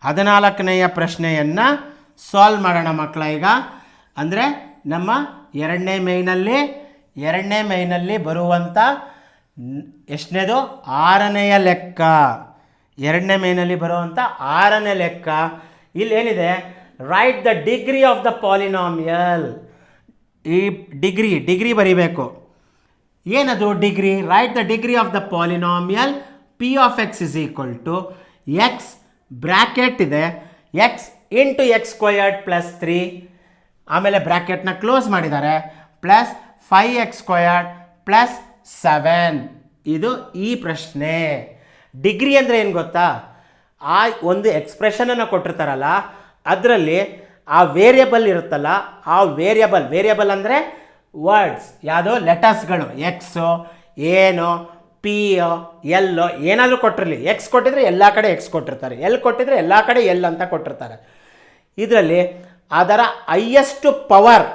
14ನೆಯ ಪ್ರಶ್ನೆಯನ್ನು ಸಾಲ್ವ್ ಮಾಡೋಣ ಮಕ್ಕಳ. ಈಗ ಅಂದರೆ ನಮ್ಮ ಎರಡನೇ ಮೈನಲ್ಲಿ ಬರುವಂಥ ಎಷ್ಟನೇದು 6ನೆಯ ಲೆಕ್ಕ. ಎರಡನೇ ಮೈನಲ್ಲಿ ಬರುವಂಥ 6ನೇ ಲೆಕ್ಕ. ಇಲ್ಲಿ ಏನಿದೆ write the degree of the polynomial. ಈ ಡಿಗ್ರಿ ಬರೀಬೇಕು. ಏನದು degree? Write the degree of the polynomial P of X is equal to X bracket ಇದೆ x ಇಂಟು x² ಪ್ಲಸ್ 3, ಆಮೇಲೆ ಬ್ರ್ಯಾಕೆಟ್ನ ಕ್ಲೋಸ್ ಮಾಡಿದ್ದಾರೆ, ಪ್ಲಸ್ 5x² ಪ್ಲಸ್ 7. ಇದು ಈ ಪ್ರಶ್ನೆ. ಡಿಗ್ರಿ ಅಂದರೆ ಏನು ಗೊತ್ತಾ? ಆ ಒಂದು ಎಕ್ಸ್ಪ್ರೆಷನನ್ನು ಕೊಟ್ಟಿರ್ತಾರಲ್ಲ ಅದರಲ್ಲಿ ಆ ವೇರಿಯಬಲ್ ಇರುತ್ತಲ್ಲ, ಆ ವೇರಿಯಬಲ್ ಅಂದರೆ ವರ್ಡ್ಸ್, ಯಾವುದೋ ಲೆಟರ್ಸ್ಗಳು, ಎಕ್ಸು, ಏನೋ, ಪಿ, ಎಲ್ಲೋ ಏನಾದರೂ ಕೊಟ್ಟಿರಲಿ. ಎಕ್ಸ್ ಕೊಟ್ಟಿದ್ರೆ ಎಲ್ಲ ಕಡೆ ಎಕ್ಸ್ ಕೊಟ್ಟಿರ್ತಾರೆ, ಎಲ್ ಕೊಟ್ಟಿದ್ರೆ ಎಲ್ಲ ಕಡೆ ಎಲ್ ಅಂತ ಕೊಟ್ಟಿರ್ತಾರೆ. ಇದರಲ್ಲಿ ಅದರ ಹೈಯೆಸ್ಟ್ ಪವರ್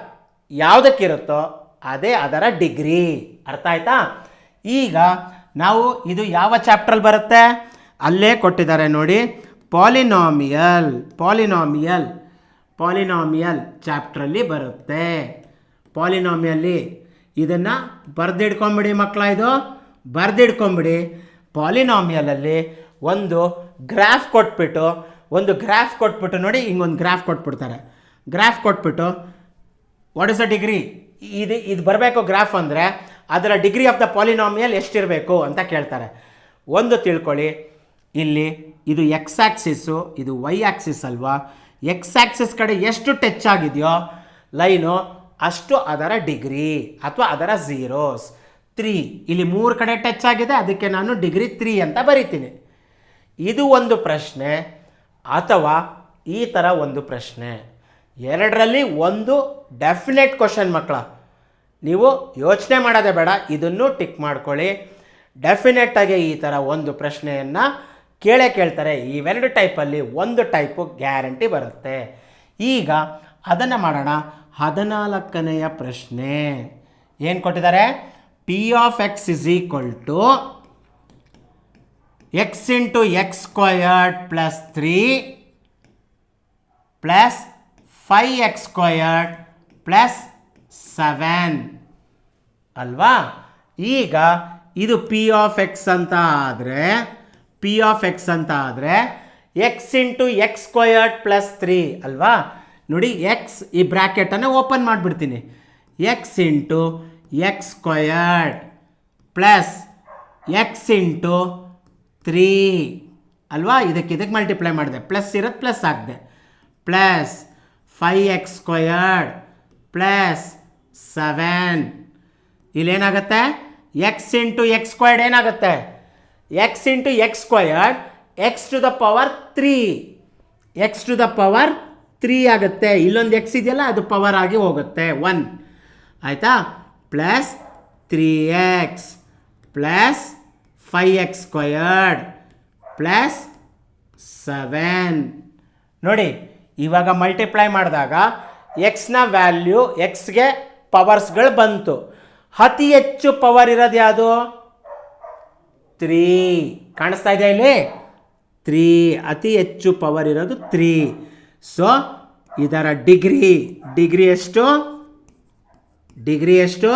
ಯಾವುದಕ್ಕಿರುತ್ತೋ ಅದೇ ಅದರ ಡಿಗ್ರಿ. ಅರ್ಥ ಆಯ್ತಾ? ಈಗ ನಾವು ಇದು ಯಾವ ಚಾಪ್ಟ್ರಲ್ಲಿ ಬರುತ್ತೆ ಅಲ್ಲೇ ಕೊಟ್ಟಿದ್ದಾರೆ ನೋಡಿ. ಪಾಲಿನಾಮಿಯಲ್ ಚಾಪ್ಟ್ರಲ್ಲಿ ಬರುತ್ತೆ. ಪಾಲಿನಾಮಿಯಲ್ಲಿ ಇದನ್ನು ಬರೆದಿಡ್ಕೊಂಬಿಡಿ ಮಕ್ಕಳ. ಇದು ಬರೆದಿಡ್ಕೊಂಬಿಡಿ. ಪಾಲಿನಾಮಿಯಲಲ್ಲಿ ಒಂದು ಗ್ರಾಫ್ ಕೊಟ್ಬಿಟ್ಟು ನೋಡಿ, ಹಿಂಗೊಂದು ಗ್ರಾಫ್ ಕೊಟ್ಬಿಡ್ತಾರೆ. ಗ್ರಾಫ್ ಕೊಟ್ಬಿಟ್ಟು ವಾಟ್ ಇಸ್ ದ ಡಿಗ್ರಿ, ಇದು ಬರಬೇಕು ಗ್ರಾಫ್ ಅಂದರೆ ಅದರ ಡಿಗ್ರಿ ಆಫ್ ದ ಪಾಲಿನಾಮಿಯಲ್ ಎಷ್ಟಿರಬೇಕು ಅಂತ ಕೇಳ್ತಾರೆ. ಒಂದು ತಿಳ್ಕೊಳ್ಳಿ, ಇಲ್ಲಿ ಇದು ಎಕ್ಸ್ ಆ್ಯಕ್ಸಿಸ್ಸು, ಇದು ವೈ ಆ್ಯಕ್ಸಿಸ್ ಅಲ್ವಾ. ಎಕ್ಸ್ ಆ್ಯಕ್ಸಿಸ್ ಕಡೆ ಎಷ್ಟು ಟಚ್ ಆಗಿದೆಯೋ ಲೈನು ಅಷ್ಟು ಅದರ ಡಿಗ್ರಿ ಅಥವಾ ಅದರ ಝೀರೋಸ್. 3 ಇಲ್ಲಿ 3 ಕಡೆ ಟಚ್ ಆಗಿದೆ, ಅದಕ್ಕೆ ನಾನು ಡಿಗ್ರಿ 3 ಅಂತ ಬರಿತೀನಿ. ಇದು ಒಂದು ಪ್ರಶ್ನೆ, ಅಥವಾ ಈ ಥರ ಒಂದು ಪ್ರಶ್ನೆ. ಎರಡರಲ್ಲಿ ಒಂದು ಡೆಫಿನೆಟ್ ಕ್ವಶನ್ ಮಕ್ಕಳ. ನೀವು ಯೋಚನೆ ಮಾಡೋದೇ ಬೇಡ, ಇದನ್ನು ಟಿಕ್ ಮಾಡ್ಕೊಳ್ಳಿ. ಡೆಫಿನೆಟ್ಟಾಗಿ ಈ ಥರ ಒಂದು ಪ್ರಶ್ನೆಯನ್ನು ಕೇಳ್ತಾರೆ. ಇವೆರಡು ಟೈಪಲ್ಲಿ ಒಂದು ಟೈಪು ಗ್ಯಾರಂಟಿ ಬರುತ್ತೆ. ಈಗ ಅದನ್ನು ಮಾಡೋಣ. 14ನೆಯ ಪ್ರಶ್ನೆ ಏನು ಕೊಟ್ಟಿದ್ದಾರೆ? P of X is equal to x into x² plus 3 plus 5x² plus 7 ಅಲ್ವಾ. ಈಗ ಇದು P ಆಫ್ ಎಕ್ಸ್ ಅಂತ ಆದರೆ x into x squared plus 3 ಅಲ್ವಾ. ನೋಡಿ ಎಕ್ಸ್ ಈ ಬ್ರ್ಯಾಕೆಟನ್ನು ಓಪನ್ ಮಾಡಿಬಿಡ್ತೀನಿ. X into x squared plus x into 3 ಅಲ್ವಾ. ಇದಕ್ಕೆ ಮಲ್ಟಿಪ್ಲೈ ಮಾಡಿದೆ, ಪ್ಲಸ್ ಇರೋದು ಪ್ಲಸ್ ಹಾಕಿದೆ, ಪ್ಲಸ್ 5x ಸ್ಕ್ವಯರ್ಡ್ ಪ್ಲಸ್ 7. ಇಲ್ಲೇನಾಗುತ್ತೆ, ಎಕ್ಸ್ ಇಂಟು ಎಕ್ಸ್ ಸ್ಕ್ವಯರ್ಡ್ ಏನಾಗುತ್ತೆ, x into x squared X to the power 3, X to the power 3 ಆಗುತ್ತೆ. ಇಲ್ಲೊಂದು ಎಕ್ಸ್ ಇದೆಯಲ್ಲ ಅದು ಪವರ್ ಆಗಿ ಹೋಗುತ್ತೆ 1 ಆಯಿತಾ. Plus 3x plus 5x squared plus 7. ನೋಡಿ ಇವಾಗ ಮಲ್ಟಿಪ್ಲೈ ಮಾಡಿದಾಗ ಎಕ್ಸ್ನ ವ್ಯಾಲ್ಯೂ ಎಕ್ಸ್ಗೆ ಪವರ್ಸ್ಗಳು ಬಂತು. ಅತಿ ಹೆಚ್ಚು ಪವರ್ ಇರೋದು ಯಾವುದು, 3 ಕಾಣಿಸ್ತಾ ಇದೆ ಇಲ್ಲಿ, 3 ಅತಿ ಹೆಚ್ಚು ಪವರ್ ಇರೋದು 3. ಸೊ ಇದರ ಡಿಗ್ರಿ ಎಷ್ಟು, ಡಿಗ್ರಿ ಎಷ್ಟು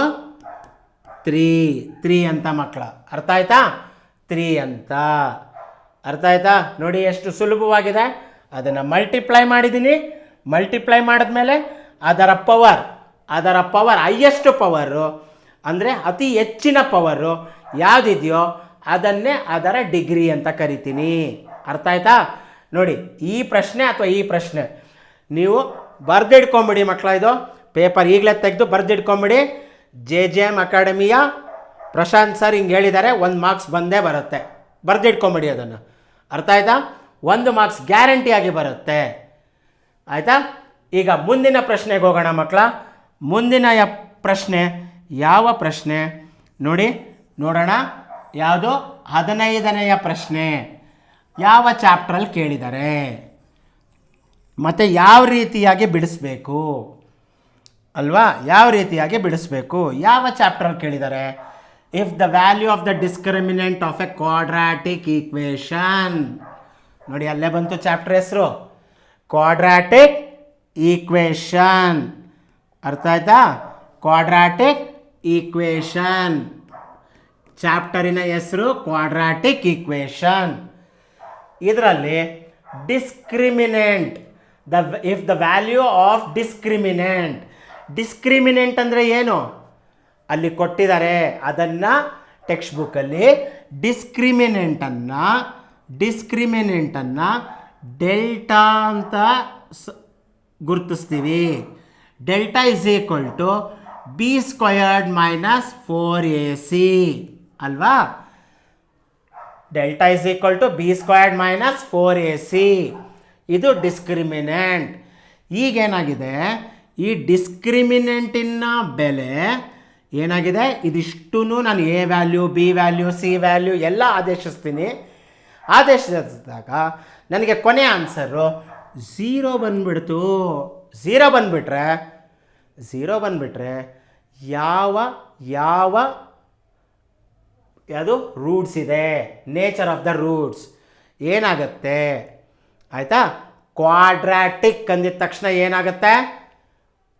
3 ಅಂತ ಮಕ್ಕಳ, ಅರ್ಥ ಆಯ್ತಾ, 3 ಅಂತ ಅರ್ಥ ಆಯ್ತಾ. ನೋಡಿ ಎಷ್ಟು ಸುಲಭವಾಗಿದೆ. ಅದನ್ನು ಮಲ್ಟಿಪ್ಲೈ ಮಾಡಿದ್ದೀನಿ, ಮಲ್ಟಿಪ್ಲೈ ಮಾಡಿದ್ಮೇಲೆ ಅದರ ಪವರ್ ಹೈಯೆಸ್ಟ್ ಪವರು ಅಂದರೆ ಅತಿ ಹೆಚ್ಚಿನ ಪವರು ಯಾವುದಿದೆಯೋ ಅದನ್ನೇ ಅದರ ಡಿಗ್ರಿ ಅಂತ ಕರಿತೀನಿ. ಅರ್ಥ ಆಯ್ತಾ. ನೋಡಿ ಈ ಪ್ರಶ್ನೆ ನೀವು ಬರೆದಿಟ್ಕೊಂಬಿಡಿ ಮಕ್ಕಳ. ಇದು ಪೇಪರ್ ಈಗಲೇ ತೆಗೆದು ಬರೆದಿಟ್ಕೊಂಬಿಡಿ. JJM ಅಕಾಡೆಮಿಯ ಪ್ರಶಾಂತ್ ಸರ್ ಹಿಂಗೆ ಹೇಳಿದ್ದಾರೆ, 1 ಮಾರ್ಕ್ಸ್ ಬಂದೇ ಬರುತ್ತೆ. ಬರೆದಿಟ್ಕೊಂಬಿಡಿ ಅದನ್ನು. ಅರ್ಥ ಆಯ್ತಾ. 1 ಮಾರ್ಕ್ಸ್ ಗ್ಯಾರಂಟಿಯಾಗಿ ಬರುತ್ತೆ. ಆಯಿತಾ. ಈಗ ಮುಂದಿನ ಪ್ರಶ್ನೆಗೆ ಹೋಗೋಣ ಮಕ್ಕಳ. ಮುಂದಿನ ಪ್ರಶ್ನೆ ಯಾವ ಪ್ರಶ್ನೆ ನೋಡೋಣ. ಯಾವುದು 15ನೆಯ ಪ್ರಶ್ನೆ. ಯಾವ ಚಾಪ್ಟ್ರಲ್ಲಿ ಕೇಳಿದ್ದಾರೆ ಮತ್ತು ಯಾವ ರೀತಿಯಾಗಿ ಬಿಡಿಸ್ಬೇಕು ಅಲ್ವಾ, ಯಾವ ರೀತಿಯಾಗಿ ಬಿಡಿಸ್ಬೇಕು, ಯಾವ ಚಾಪ್ಟ್ರಲ್ಲಿ ಕೇಳಿದ್ದಾರೆ. If the value of the discriminant of A quadratic equation. ನೋಡಿ ಅಲ್ಲೇ ಬಂತು ಚಾಪ್ಟರ್ ಹೆಸರು, ಕ್ವಾಡ್ರಾಟಿಕ್ ಈಕ್ವೇಷನ್. ಅರ್ಥ ಆಯ್ತಾ, ಕ್ವಾಡ್ರಾಟಿಕ್ ಈಕ್ವೇಷನ್. ಚಾಪ್ಟರಿನ ಹೆಸರು ಕ್ವಾಡ್ರಾಟಿಕ್ ಈಕ್ವೇಷನ್. ಇದರಲ್ಲಿ discriminant if the value of discriminant ಅಂದರೆ ಏನು ಅಲ್ಲಿ ಕೊಟ್ಟಿದ್ದಾರೆ. ಅದನ್ನು ಟೆಕ್ಸ್ಟ್ ಬುಕ್ಕಲ್ಲಿ ಡಿಸ್ಕ್ರಿಮಿನೆಂಟನ್ನು ಡೆಲ್ಟಾ ಅಂತ ಗುರುತಿಸ್ತೀವಿ. Delta is equal to b squared minus 4ac ಅಲ್ವಾ. Delta is equal to b squared minus 4ac. ಇದು ಡಿಸ್ಕ್ರಿಮಿನೆಂಟ್. ಈಗೇನಾಗಿದೆ, ಈ ಡಿಸ್ಕ್ರಿಮಿನೆಂಟಿನ ಬೆಲೆ ಏನಾಗಿದೆ, ಇದಿಷ್ಟು ನಾನು A value, B value, C value ಎಲ್ಲ ಆದೇಶಿಸಿದಾಗ ನನಗೆ ಕೊನೆ ಆನ್ಸರು 0 ಬಂದುಬಿಡ್ತು. 0 ಬಂದುಬಿಟ್ರೆ ಯಾವುದು ರೂಟ್ಸ್ ಇದೆ, ನೇಚರ್ ಆಫ್ ದ ರೂಟ್ಸ್ ಏನಾಗುತ್ತೆ ಆಯಿತಾ. ಕ್ವಾಡ್ರಾಟಿಕ್ ಅಂದಿದ ತಕ್ಷಣ ಏನಾಗುತ್ತೆ,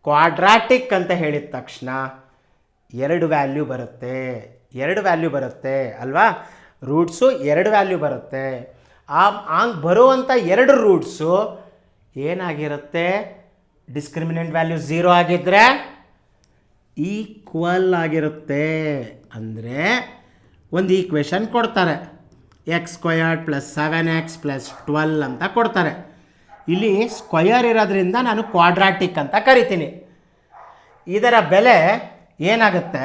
ಕ್ವಾಡ್ರಾಟಿಕ್ ಅಂತ ಹೇಳಿದ ತಕ್ಷಣ 2 ವ್ಯಾಲ್ಯೂ ಬರುತ್ತೆ ಅಲ್ವಾ. ರೂಟ್ಸು 2 ವ್ಯಾಲ್ಯೂ ಬರುತ್ತೆ. ಹಂಗೆ ಬರುವಂಥ 2 ರೂಟ್ಸು ಏನಾಗಿರುತ್ತೆ, ಡಿಸ್ಕ್ರಿಮಿನೆಂಟ್ ವ್ಯಾಲ್ಯೂ 0 ಆಗಿದ್ದರೆ ಈಕ್ವಲ್ ಆಗಿರುತ್ತೆ. ಅಂದರೆ ಒಂದು ಈಕ್ವೇಷನ್ ಕೊಡ್ತಾರೆ, X squared plus 7x plus 12 ಅಂತ ಕೊಡ್ತಾರೆ. ಇಲ್ಲಿ ಸ್ಕ್ವಯರ್ ಇರೋದ್ರಿಂದ ನಾನು ಕ್ವಾಡ್ರಾಟಿಕ್ ಅಂತ ಕರಿತೀನಿ. ಇದರ ಬೆಲೆ ಏನಾಗುತ್ತೆ,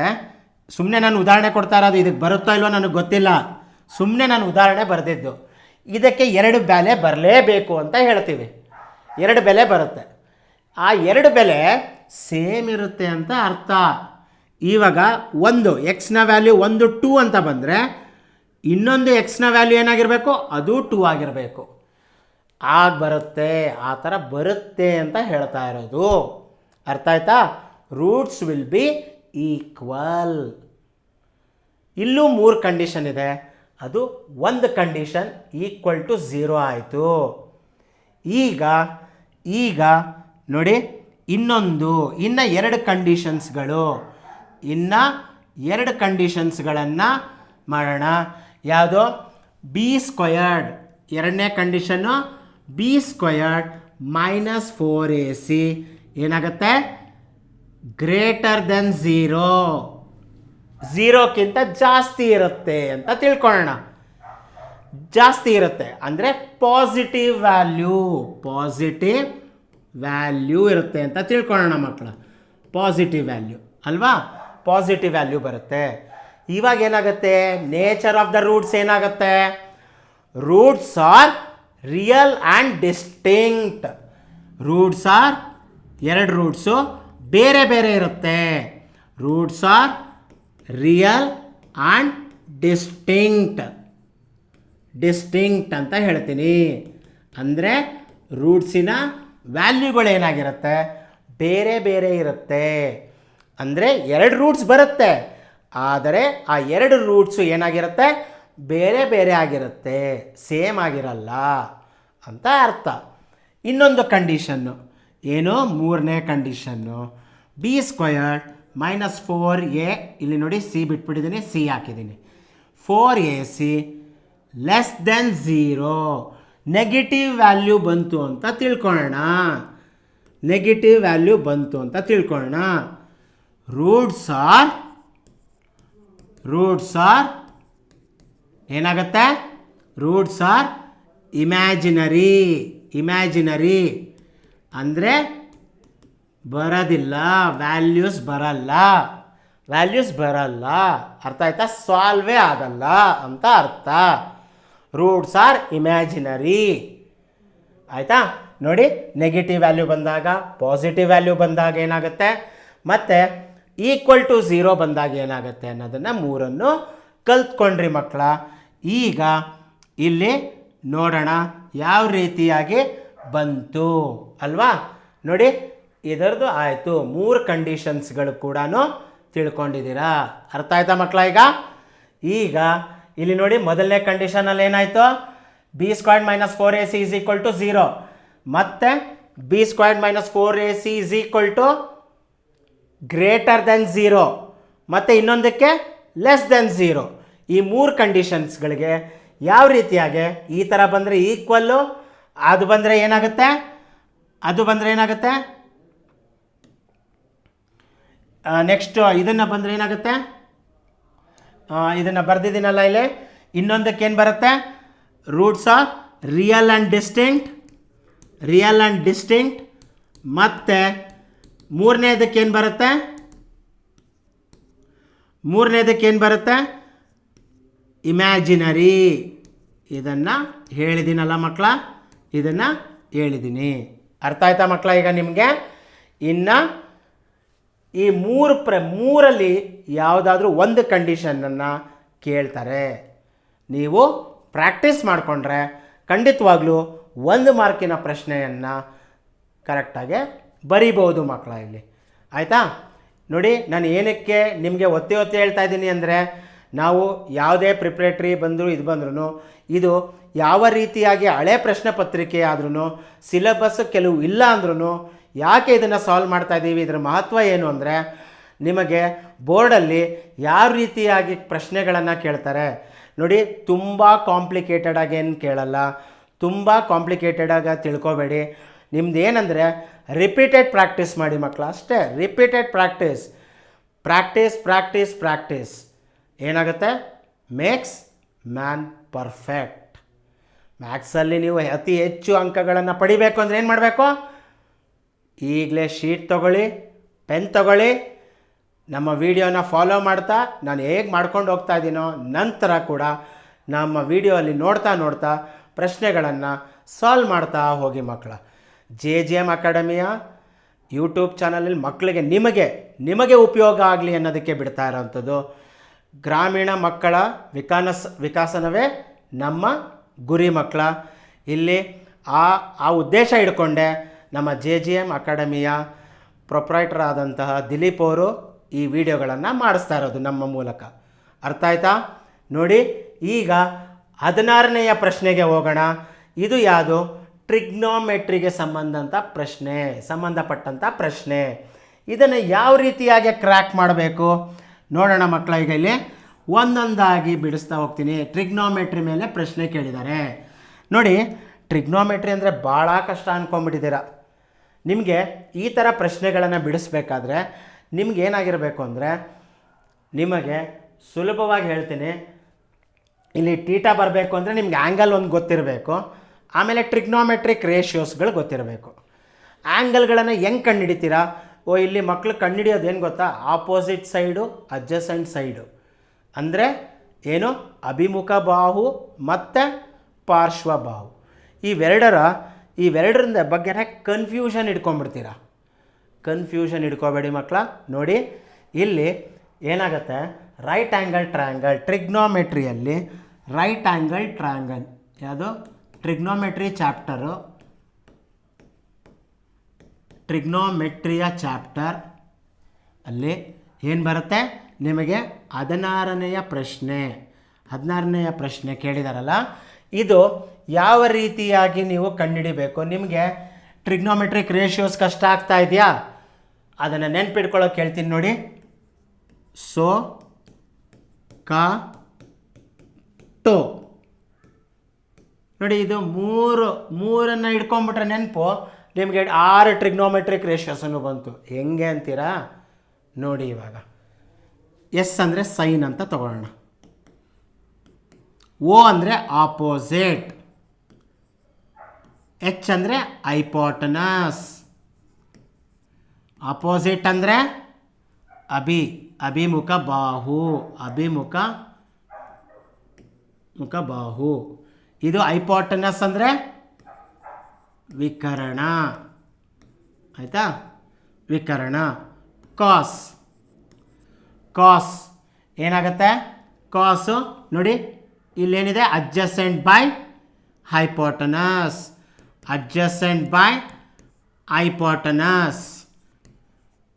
ಸುಮ್ಮನೆ ನಾನು ಉದಾಹರಣೆ ಕೊಡ್ತಾ ಇರೋದು, ಇದಕ್ಕೆ ಬರುತ್ತೋ ಇಲ್ವೋ ನನಗೆ ಗೊತ್ತಿಲ್ಲ, ಸುಮ್ಮನೆ ನಾನು ಉದಾಹರಣೆ ಬರೆದಿದ್ದು. ಇದಕ್ಕೆ 2 ಬೆಲೆ ಬರಲೇಬೇಕು ಅಂತ ಹೇಳ್ತೀವಿ. 2 ಬೆಲೆ ಬರುತ್ತೆ. ಆ 2 ಬೆಲೆ ಸೇಮ್ ಇರುತ್ತೆ ಅಂತ ಅರ್ಥ. ಇವಾಗ ಒಂದು ಎಕ್ಸ್ನ ವ್ಯಾಲ್ಯೂ 1 2 ಅಂತ ಬಂದರೆ ಇನ್ನೊಂದು ಎಕ್ಸ್ನ ವ್ಯಾಲ್ಯೂ ಏನಾಗಿರಬೇಕು, ಅದು 2 ಆಗಿರಬೇಕು. ಆಗ ಬರುತ್ತೆ, ಆ ಥರ ಬರುತ್ತೆ ಅಂತ ಹೇಳ್ತಾ ಇರೋದು. ಅರ್ಥ ಆಯ್ತಾ. Roots will be equal. ಇಲ್ಲೂ 3 ಕಂಡೀಷನ್ ಇದೆ, ಅದು ಒಂದು ಕಂಡೀಷನ್ ಈಕ್ವಲ್ ಟು 0 ಆಯಿತು. ಈಗ ನೋಡಿ ಇನ್ನು 2 ಕಂಡೀಷನ್ಸ್ಗಳನ್ನು ಮಾಡೋಣ. ಯಾವುದು, ಬಿ ಸ್ಕ್ವಯರ್ಡ್ ಎರಡನೇ condition B squared minus 4ac ಏನಾಗುತ್ತೆ ಗ್ರೇಟರ್ ದೆನ್ 0, 0ಕ್ಕಿಂತ ಜಾಸ್ತಿ ಇರುತ್ತೆ ಅಂತ ತಿಳ್ಕೊಳ್ಳೋಣ. ಜಾಸ್ತಿ ಇರುತ್ತೆ ಅಂದರೆ ಪಾಸಿಟಿವ್ ವ್ಯಾಲ್ಯೂ ಇರುತ್ತೆ ಅಂತ ತಿಳ್ಕೊಳ್ಳೋಣ ಮಕ್ಕಳ. ಪಾಸಿಟಿವ್ ವ್ಯಾಲ್ಯೂ ಅಲ್ವಾ, ಪಾಸಿಟಿವ್ ವ್ಯಾಲ್ಯೂ ಬರುತ್ತೆ. ಇವಾಗ ಏನಾಗುತ್ತೆ, ನೇಚರ್ ಆಫ್ ದ ರೂಟ್ಸ್ ಏನಾಗುತ್ತೆ, roots are real and distinct. Roots are ಎರಡು ರೂಟ್ಸು ಬೇರೆ ಬೇರೆ ಇರುತ್ತೆ. Roots are real and distinct ಅಂತ ಹೇಳ್ತೀನಿ. ಅಂದರೆ ರೂಟ್ಸಿನ ವ್ಯಾಲ್ಯೂಗಳೇನಾಗಿರುತ್ತೆ ಬೇರೆ ಬೇರೆ ಇರುತ್ತೆ. ಅಂದರೆ ಎರಡು ರೂಟ್ಸ್ ಬರುತ್ತೆ, ಆದರೆ ಆ ಎರಡು ರೂಟ್ಸು ಏನಾಗಿರುತ್ತೆ ಬೇರೆ ಬೇರೆ ಆಗಿರುತ್ತೆ, ಸೇಮ್ ಆಗಿರಲ್ಲ ಅಂತ ಅರ್ಥ. ಇನ್ನೊಂದು ಕಂಡೀಷನ್ನು ಏನು, ಮೂರನೇ condition B squared minus 4a, ಇಲ್ಲಿ ನೋಡಿ ಸಿ ಬಿಟ್ಬಿಟ್ಟಿದ್ದೀನಿ, ಸಿ ಹಾಕಿದ್ದೀನಿ, 4ac less than 0, negative value ಬಂತು ಅಂತ ತಿಳ್ಕೊಳ್ಳೋಣ. ರೂಟ್ಸ್ ಆರ್ ಏನಾಗುತ್ತೆ, ರೂಟ್ಸ್ ಆರ್ ಇಮ್ಯಾಜಿನರಿ ಅಂದರೆ ಬರೋದಿಲ್ಲ, ವ್ಯಾಲ್ಯೂಸ್ ಬರಲ್ಲ, ಅರ್ಥ ಆಯ್ತಾ, ಸಾಲ್ವೇ ಆಗಲ್ಲ ಅಂತ ಅರ್ಥ. ರೂಟ್ಸ್ ಆರ್ ಇಮ್ಯಾಜಿನರಿ ಆಯಿತಾ. ನೋಡಿ, ನೆಗೆಟಿವ್ ವ್ಯಾಲ್ಯೂ ಬಂದಾಗ, ಪಾಸಿಟಿವ್ ವ್ಯಾಲ್ಯೂ ಬಂದಾಗ ಏನಾಗುತ್ತೆ, ಮತ್ತು ಈಕ್ವಲ್ ಟು 0 ಬಂದಾಗ ಏನಾಗುತ್ತೆ ಅನ್ನೋದನ್ನು ಮೂರನ್ನು ಕಲ್ತ್ಕೊಂಡ್ರಿ ಮಕ್ಕಳ. ಈಗ ಇಲ್ಲಿ ನೋಡೋಣ ಯಾವ ರೀತಿಯಾಗಿ ಬಂತು ಅಲ್ವಾ. ನೋಡಿ, ಇದರದ್ದು ಆಯಿತು, 3 ಕಂಡೀಷನ್ಸ್ಗಳು ಕೂಡ ತಿಳ್ಕೊಂಡಿದ್ದೀರಾ. ಅರ್ಥ ಆಯ್ತಾ ಮಕ್ಕಳ. ಈಗ ಇಲ್ಲಿ ನೋಡಿ, ಮೊದಲನೇ ಕಂಡೀಷನಲ್ಲಿ ಏನಾಯಿತು, B squared minus 4ac is equal to 0, ಮತ್ತು B squared minus 4ac is equal to greater than 0, ಮತ್ತು ಇನ್ನೊಂದಕ್ಕೆ ಲೆಸ್ ದೆನ್ 0. ಈ 3 ಕಂಡೀಷನ್ಸ್ಗಳಿಗೆ ಯಾವ ರೀತಿಯಾಗಿ ಈ ಥರ ಬಂದರೆ ಈಕ್ವಲ್ಲು, ಅದು ಬಂದರೆ ಏನಾಗುತ್ತೆ, ನೆಕ್ಸ್ಟ್ ಇದನ್ನು ಬಂದರೆ ಏನಾಗುತ್ತೆ, ಇದನ್ನು ಬರೆದಿದ್ದೀನಲ್ಲ ಇಲ್ಲಿ, ಇನ್ನೊಂದಕ್ಕೆ ಏನು ಬರುತ್ತೆ, roots are real and distinct, ಮತ್ತು ಮೂರನೇದಕ್ಕೆ ಏನು ಬರುತ್ತೆ, ಇಮ್ಯಾಜಿನರಿ. ಇದನ್ನು ಹೇಳಿದ್ದೀನಲ್ಲ ಮಕ್ಕಳ, ಇದನ್ನು ಹೇಳಿದ್ದೀನಿ. ಅರ್ಥ ಆಯ್ತಾ ಮಕ್ಕಳ. ಈಗ ನಿಮಗೆ ಇನ್ನು ಈ ಮೂರಲ್ಲಿ ಯಾವುದಾದ್ರೂ ಒಂದು ಕಂಡೀಷನನ್ನು ಕೇಳ್ತಾರೆ, ನೀವು ಪ್ರಾಕ್ಟೀಸ್ ಮಾಡಿಕೊಂಡ್ರೆ ಖಂಡಿತವಾಗ್ಲೂ 1 ಮಾರ್ಕಿನ ಪ್ರಶ್ನೆಯನ್ನು ಕರೆಕ್ಟಾಗಿ ಬರೀಬೋದು ಮಕ್ಕಳ ಇಲ್ಲಿ. ಆಯಿತಾ. ನೋಡಿ, ನಾನು ಏನಕ್ಕೆ ನಿಮಗೆ ಒತ್ತಿ ಹೇಳ್ತಾ ಇದ್ದೀನಿ ಅಂದರೆ, ನಾವು ಯಾವುದೇ ಪ್ರಿಪ್ರೇಟ್ರಿ ಬಂದರೂ ಇದು ಯಾವ ರೀತಿಯಾಗಿ ಹಳೆ ಪ್ರಶ್ನೆ ಪತ್ರಿಕೆ ಆದ್ರೂ, ಸಿಲೆಬಸ್ ಕೆಲವು ಇಲ್ಲ ಅಂದ್ರೂ, ಯಾಕೆ ಇದನ್ನು ಸಾಲ್ವ್ ಮಾಡ್ತಾ ಇದ್ದೀವಿ, ಇದರ ಮಹತ್ವ ಏನು ಅಂದರೆ, ನಿಮಗೆ ಬೋರ್ಡಲ್ಲಿ ಯಾವ ರೀತಿಯಾಗಿ ಪ್ರಶ್ನೆಗಳನ್ನು ಕೇಳ್ತಾರೆ ನೋಡಿ. ತುಂಬ ಕಾಂಪ್ಲಿಕೇಟೆಡಾಗಿ ಏನು ಕೇಳಲ್ಲ, ತುಂಬ ಕಾಂಪ್ಲಿಕೇಟೆಡಾಗಿ ತಿಳ್ಕೊಬೇಡಿ. ನಿಮ್ದು ಏನಂದರೆ ರಿಪೀಟೆಡ್ ಪ್ರಾಕ್ಟೀಸ್ ಮಾಡಿ ಮಕ್ಕಳ, ಅಷ್ಟೇ. ರಿಪೀಟೆಡ್ ಪ್ರಾಕ್ಟೀಸ್ ಏನಾಗುತ್ತೆ, ಮೇಕ್ಸ್ ಮ್ಯಾನ್ ಪರ್ಫೆಕ್ಟ್. ಮ್ಯಾಥ್ಸಲ್ಲಿ ನೀವು ಅತಿ ಹೆಚ್ಚು ಅಂಕಗಳನ್ನು ಪಡಿಬೇಕು ಅಂದರೆ ಏನು ಮಾಡಬೇಕು, ಈಗಲೇ ಶೀಟ್ ತೊಗೊಳ್ಳಿ, ಪೆನ್ ತೊಗೊಳ್ಳಿ, ನಮ್ಮ ವಿಡಿಯೋನ ಫಾಲೋ ಮಾಡ್ತಾ ನಾನು ಹೇಗೆ ಮಾಡ್ಕೊಂಡು ಹೋಗ್ತಾ ಇದ್ದೀನೋ ನಂತರ ಕೂಡ ನಮ್ಮ ವಿಡಿಯೋ ಅಲ್ಲಿ ನೋಡ್ತಾ ಪ್ರಶ್ನೆಗಳನ್ನು ಸಾಲ್ವ್ ಮಾಡ್ತಾ ಹೋಗಿ ಮಕ್ಕಳ. JJM ಅಕಾಡೆಮಿಯ ಯೂಟ್ಯೂಬ್ ಚಾನಲಲ್ಲಿ ಮಕ್ಕಳಿಗೆ ನಿಮಗೆ ಉಪಯೋಗ ಆಗಲಿ ಅನ್ನೋದಕ್ಕೆ ಬಿಡ್ತಾ ಇರೋವಂಥದ್ದು. ಗ್ರಾಮೀಣ ಮಕ್ಕಳ ವಿಕಾಸನವೇ ನಮ್ಮ ಗುರಿ ಮಕ್ಕಳ. ಇಲ್ಲಿ ಆ ಉದ್ದೇಶ ಇಟ್ಕೊಂಡೆ ನಮ್ಮ JJM ಅಕಾಡೆಮಿಯ ಪ್ರೊಪ್ರೈಟರ್ ಆದಂತಹ ದಿಲೀಪ್ ಅವರು ಈ ವಿಡಿಯೋಗಳನ್ನು ಮಾಡಿಸ್ತಾ ಇರೋದು ನಮ್ಮ ಮೂಲಕ. ಅರ್ಥ ಆಯ್ತಾ. ನೋಡಿ, ಈಗ 16ನೇಯ ಪ್ರಶ್ನೆಗೆ ಹೋಗೋಣ. ಇದು ಯಾವುದು, ಟ್ರಿಗ್ನೋಮೆಟ್ರಿಗೆ ಸಂಬಂಧಪಟ್ಟಂಥ ಪ್ರಶ್ನೆ. ಇದನ್ನು ಯಾವ ರೀತಿಯಾಗಿ ಕ್ರ್ಯಾಕ್ ಮಾಡಬೇಕು ನೋಡೋಣ ಮಕ್ಕಳ. ಈಗ ಇಲ್ಲಿ ಒಂದೊಂದಾಗಿ ಬಿಡಿಸ್ತಾ ಹೋಗ್ತೀನಿ. ಟ್ರಿಗ್ನೋಮೆಟ್ರಿ ಮೇಲೆ ಪ್ರಶ್ನೆ ಕೇಳಿದ್ದಾರೆ. ನೋಡಿ, ಟ್ರಿಗ್ನೋಮೆಟ್ರಿ ಅಂದರೆ ಭಾಳ ಕಷ್ಟ ಅಂದ್ಕೊಂಬಿಟ್ಟಿದ್ದೀರ. ನಿಮಗೆ ಈ ಥರ ಪ್ರಶ್ನೆಗಳನ್ನು ಬಿಡಿಸ್ಬೇಕಾದ್ರೆ ನಿಮ್ಗೆ ಏನಾಗಿರಬೇಕು ಅಂದರೆ, ನಿಮಗೆ ಸುಲಭವಾಗಿ ಹೇಳ್ತೀನಿ, ಇಲ್ಲಿ ಟೀಟಾ ಬರಬೇಕು ಅಂದರೆ ನಿಮ್ಗೆ ಆ್ಯಂಗಲ್ ಒಂದು ಗೊತ್ತಿರಬೇಕು, ಆಮೇಲೆ ಟ್ರಿಗ್ನೋಮೆಟ್ರಿಕ್ ರೇಷಿಯೋಸ್ಗಳು ಗೊತ್ತಿರಬೇಕು. ಆ್ಯಂಗಲ್ಗಳನ್ನು ಹೆಂಗೆ ಕಂಡುಹಿಡಿತೀರಾ? ಇಲ್ಲಿ ಮಕ್ಕಳು ಕಂಡುಹಿಡಿಯೋದು ಏನು ಗೊತ್ತಾ? ಆಪೋಸಿಟ್ ಸೈಡು, ಅಡ್ಜಸೆಂಟ್ ಸೈಡು ಅಂದರೆ ಏನು? ಅಭಿಮುಖ ಬಾಹು ಮತ್ತು ಪಾರ್ಶ್ವಬಾಹು. ಇವೆರಡರಿಂದ ಬಗ್ಗೆನೇ ಕನ್ಫ್ಯೂಷನ್ ಇಟ್ಕೊಂಡ್ಬಿಡ್ತೀರ. ಕನ್ಫ್ಯೂಷನ್ ಇಟ್ಕೋಬೇಡಿ ಮಕ್ಕಳ. ನೋಡಿ, ಇಲ್ಲಿ ಏನಾಗುತ್ತೆ, ರೈಟ್ ಆ್ಯಂಗಲ್ ಟ್ರಯಾಂಗಲ್ ಟ್ರಿಗ್ನೋಮೆಟ್ರಿಯಲ್ಲಿ ರೈಟ್ ಆ್ಯಂಗಲ್ ಟ್ರಯಾಂಗಲ್, ಯಾವುದು ಟ್ರಿಗ್ನೋಮೆಟ್ರಿ ಚಾಪ್ಟರು, ಟ್ರಿಗ್ನೋಮೆಟ್ರಿಯ ಚಾಪ್ಟರ್ ಅಲ್ಲಿ ಏನು ಬರುತ್ತೆ ನಿಮಗೆ? 16ನೇ ಪ್ರಶ್ನೆ ಕೇಳಿದಾರಲ್ಲ, ಇದು ಯಾವ ರೀತಿಯಾಗಿ ನೀವು ಕಂಡುಹಿಡಿಬೇಕು? ನಿಮಗೆ ಟ್ರಿಗ್ನೋಮೆಟ್ರಿಕ್ ರೇಷಿಯೋಸ್ ಕಷ್ಟ ಆಗ್ತಾ ಇದೆಯಾ? ಅದನ್ನು ನೆನ್ಪಿಟ್ಕೊಳ್ಳೋಕೆ ಹೇಳ್ತೀನಿ ನೋಡಿ. ಸೋ ಕಾ ಟೋ ನೋಡಿ, ಇದು ಮೂರನ್ನು ಇಟ್ಕೊಂಡ್ಬಿಟ್ರೆ ನೆನಪು ನಿಮಗೆ 6 ಟ್ರಿಗ್ನೋಮೆಟ್ರಿಕ್ ರೇಷಿಯೋಸನ್ನು ಬಂತು. ಹೆಂಗೆ ಅಂತೀರಾ ನೋಡಿ. ಇವಾಗ ಎಸ್ ಅಂದರೆ ಸೈನ್ ಅಂತ ತಗೊಳ್ಳೋಣ. ಓ ಅಂದರೆ ಆಪೋಸಿಟ್, ಎಚ್ ಅಂದರೆ ಹೈಪೋಟನಸ್, ಆಪೋಸಿಟ್ ಅಂದರೆ ಅಭಿಮುಖ ಬಾಹು. ಇದು ಹೈಪೋಟನಸ್ ಅಂದರೆ ವಿಕರ್ಣ. ಆಯಿತಾ? ವಿಕರ್ಣ. ಕಾಸ್ ಏನಾಗುತ್ತೆ? ಕಾಸು ನೋಡಿ, ಇಲ್ಲೇನಿದೆ? Adjacent by hypotenuse.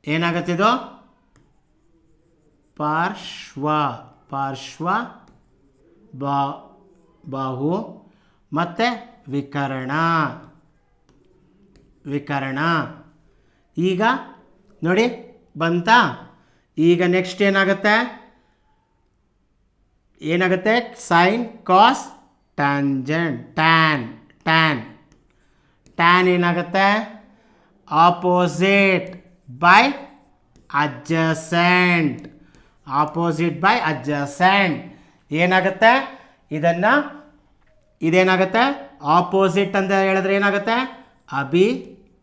ಏನಾಗುತ್ತಿದು? ಪಾರ್ಶ್ವ ಬಾಹು ಮತ್ತು ವಿಕರ್ಣ. ಈಗ ನೋಡಿ ಬಂತಾ? ಈಗ ನೆಕ್ಸ್ಟ್ ಏನಾಗುತ್ತೆ? ಸೈನ್, ಕಾಸ್, ಟ್ಯಾಂಜೆಂಟ್, ಟ್ಯಾನ್ ಏನಾಗುತ್ತೆ? Opposite by adjacent. ಏನಾಗುತ್ತೆ? ಇದೇನಾಗುತ್ತೆ? ಆಪೋಸಿಟ್ ಅಂತ ಹೇಳಿದ್ರೆ ಏನಾಗುತ್ತೆ? ಅಭಿ